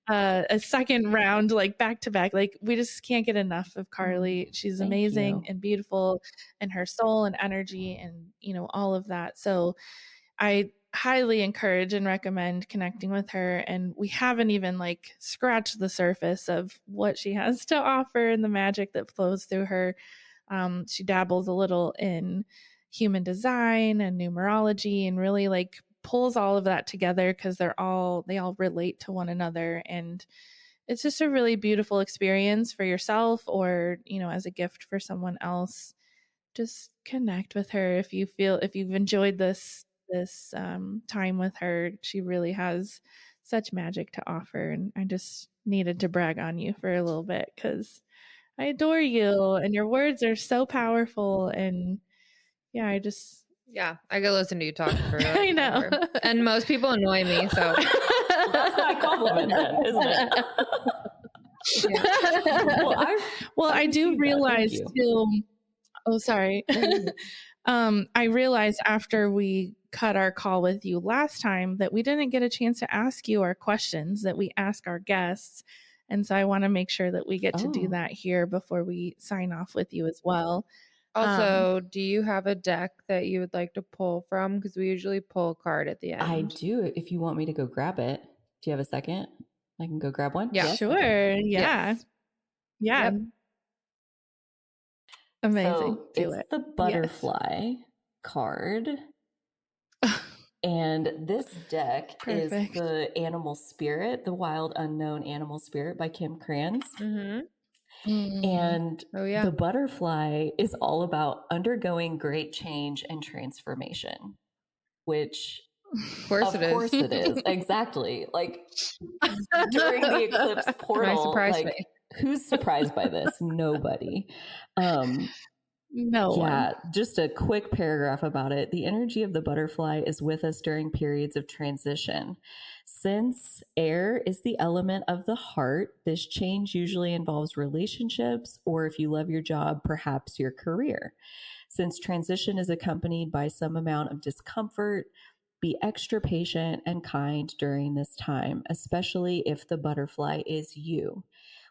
a second round, like back to back. Like we just can't get enough of Carly. She's amazing and beautiful, and her soul and energy and, all of that. So I highly encourage and recommend connecting with her. And we haven't even like scratched the surface of what she has to offer and the magic that flows through her. She dabbles a little in human design and numerology and really like pulls all of that together because they all relate to one another. And it's just a really beautiful experience for yourself or, as a gift for someone else. Just connect with her if you've enjoyed this time with her. She really has such magic to offer. And I just needed to brag on you for a little bit because I adore you and your words are so powerful. And yeah, I could listen to you talk for I know. And most people annoy me, so that's my compliment then, isn't it? Well, I do realize too. Oh, sorry. I realized after we cut our call with you last time that we didn't get a chance to ask you our questions that we ask our guests. And so I want to make sure that we get to do that here before we sign off with you as well. Also, do you have a deck that you would like to pull from? Because we usually pull a card at the end. I do. If you want me to go grab it. Do you have a second? I can go grab one? Yeah. Yes? Sure. Okay. Yeah. Yes. Yeah. Yep. Amazing. So it's the butterfly card. And this deck is the Animal Spirit, the Wild Unknown Animal Spirit by Kim Kranz. And the butterfly is all about undergoing great change and transformation, which of course it is. Exactly. Like during the eclipse portal, surprise me. Who's surprised by this? Nobody. No Yeah, one. just a quick paragraph about it. The energy of the butterfly is with us during periods of transition. Since air is the element of the heart, this change usually involves relationships, or if you love your job, perhaps your career. Since transition is accompanied by some amount of discomfort, be extra patient and kind during this time, especially if the butterfly is you.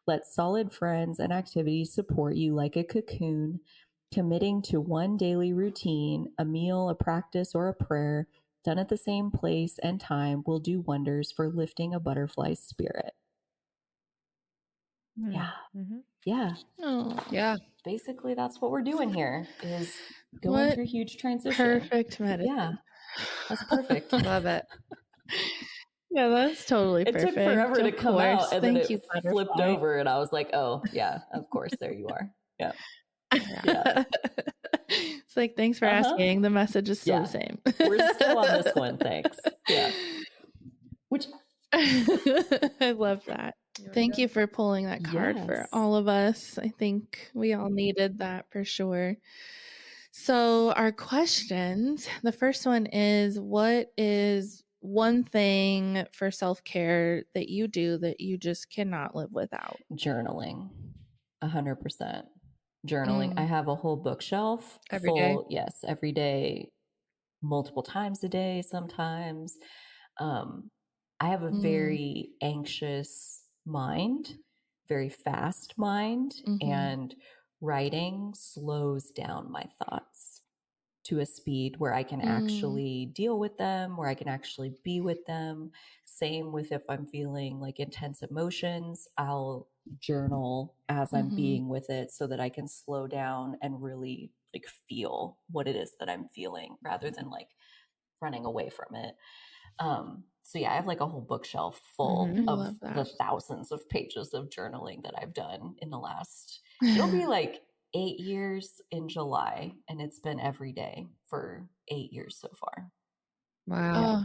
Let solid friends and activities support you like a cocoon. Committing to one daily routine, a meal, a practice, or a prayer done at the same place and time will do wonders for lifting a butterfly's spirit. Yeah. Mm-hmm. Yeah. Oh. Yeah. Basically, that's what we're doing here is going through huge transition. Perfect medicine. Yeah. That's perfect. Love it. Yeah, that's totally perfect. It took forever to come out, and then it butterfly. flipped over, and I was like, oh, yeah, of course, there you are. Yeah. Yeah. It's like, thanks for asking. The message is still the same. We're still on this one. Thanks. Yeah. Which I love that. Thank you for pulling that card for all of us. I think we all needed that for sure. So our questions, the first one is, what is one thing for self-care that you do that you just cannot live without? Journaling. 100%. Journaling. I have a whole bookshelf every day. Yes, every day, multiple times a day sometimes. I have a very anxious mind, very fast mind, and writing slows down my thoughts to a speed where I can actually deal with them, where I can actually be with them. Same with if I'm feeling like intense emotions, I'll journal as I'm being with it so that I can slow down and really like feel what it is that I'm feeling rather than like running away from it. So yeah, I have like a whole bookshelf full of the thousands of pages of journaling that I've done in the last, it'll be like 8 years in July, and it's been every day for 8 years so far. Wow. Yeah.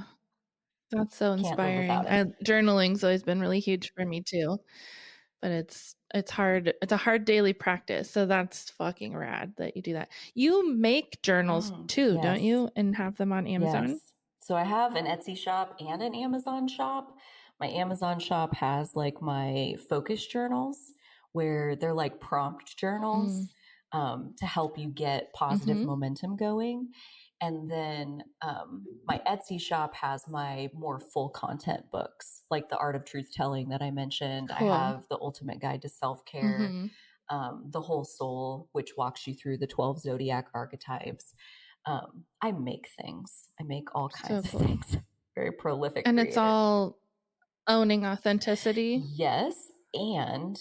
That's so inspiring. Journaling's always been really huge for me too, but it's hard. It's a hard daily practice. So that's fucking rad that you do that. You make journals too, don't you? And have them on Amazon? Yes. So I have an Etsy shop and an Amazon shop. My Amazon shop has like my focus journals where they're like prompt journals to help you get positive momentum going. And then my Etsy shop has my more full content books, like The Art of Truth Telling that I mentioned. Cool. I have The Ultimate Guide to Self-Care, The Whole Soul, which walks you through the 12 zodiac archetypes. I make things. I make all kinds of things. Very prolific and creator. It's all owning authenticity. Yes. And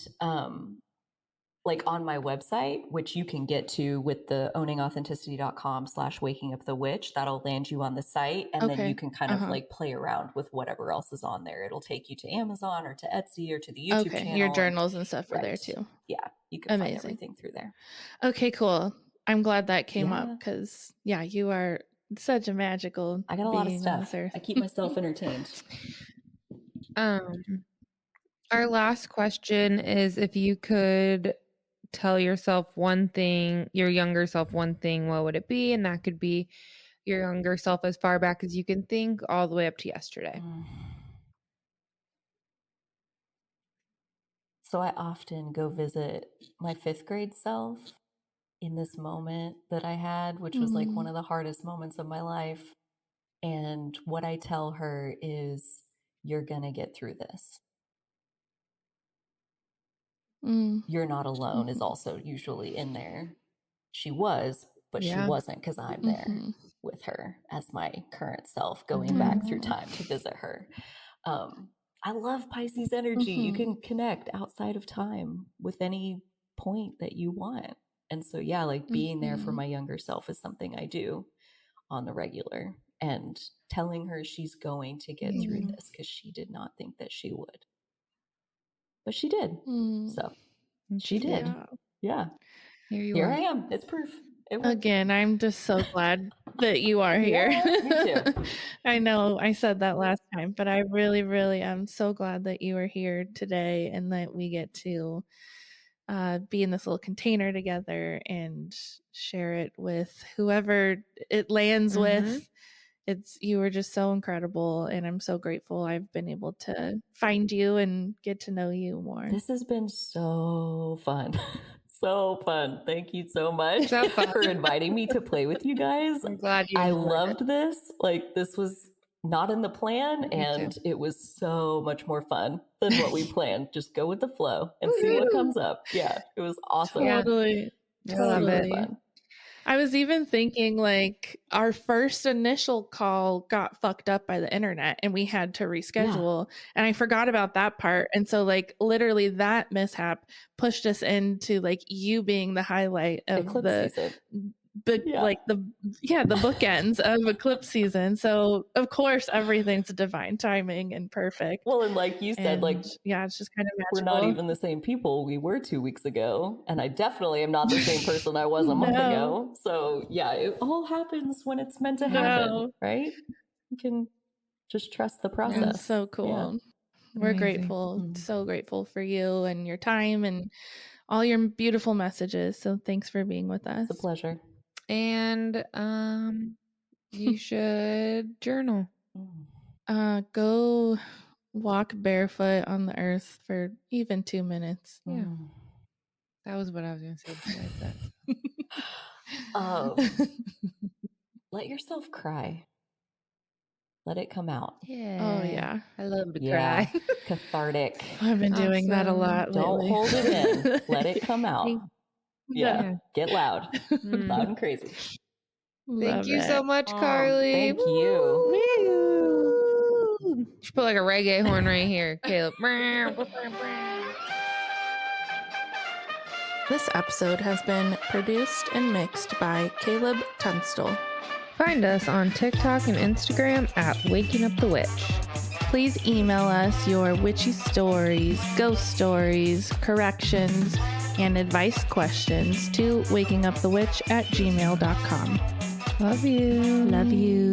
like on my website, which you can get to with the owningauthenticity.com/wakingupthewitch, that'll land you on the site. And then you can kind of like play around with whatever else is on there. It'll take you to Amazon or to Etsy or to the YouTube channel. Your journals and stuff are there too. Yeah. You can find everything through there. Okay, cool. I'm glad that came up because you are such a magical I got a lot of stuff. I keep myself entertained. Our last question is, if you could tell yourself one thing, your younger self one thing, what would it be? And that could be your younger self as far back as you can think, all the way up to yesterday. So I often go visit my 5th grade self in this moment that I had, which was like one of the hardest moments of my life. And what I tell her is, you're going to get through this. You're not alone is also usually in there. She was, but she wasn't, because I'm there with her as my current self, going back through time to visit her. I love Pisces energy. You can connect outside of time with any point that you want. And so, like being there for my younger self is something I do on the regular, and telling her she's going to get through this, because she did not think that she would. But she did. So she did. Yeah. Here I am. It's proof. Again, I'm just so glad that you are here. Me too. I know I said that last time, but I really, really am so glad that you are here today and that we get to be in this little container together and share it with whoever it lands with. You were just so incredible, and I'm so grateful I've been able to find you and get to know you more. This has been so fun. So fun. Thank you so much for inviting me to play with you guys. I'm glad you I loved this. Like, this was not in the plan, and it was so much more fun than what we planned. Just go with the flow and see what comes up. Yeah, it was awesome. Totally. I love it. Fun. I was even thinking, like, our first initial call got fucked up by the internet and we had to reschedule. And I forgot about that part. And so, like, literally that mishap pushed us into, like, you being the highlight of Eclipse season. Like the bookends of eclipse season. So of course everything's divine timing and perfect. Well, and like you said, like, it's just kind of magical. We're not even the same people we were 2 weeks ago, and I definitely am not the same person I was a month ago. So yeah, it all happens when it's meant to happen, right? You can just trust the process. That's so cool. We're grateful, so grateful for you and your time and all your beautiful messages. So thanks for being with us. It's a pleasure. And you should journal. Go walk barefoot on the earth for even 2 minutes. Yeah. That was what I was going to say besides that. Let yourself cry. Let it come out. Yeah. Oh, yeah. I love to cry. Cathartic. I've been doing that a lot lately. Don't hold it in. Let it come out. Get loud. Loud and crazy. Thank you so much, Carly. Thank you. You should put like a reggae horn right here, Caleb. This episode has been produced and mixed by Caleb Tunstall. Find us on TikTok and Instagram at Waking Up the Witch. Please email us your witchy stories, ghost stories, corrections, and advice questions to wakingupthewitch@gmail.com. Love you. Love you.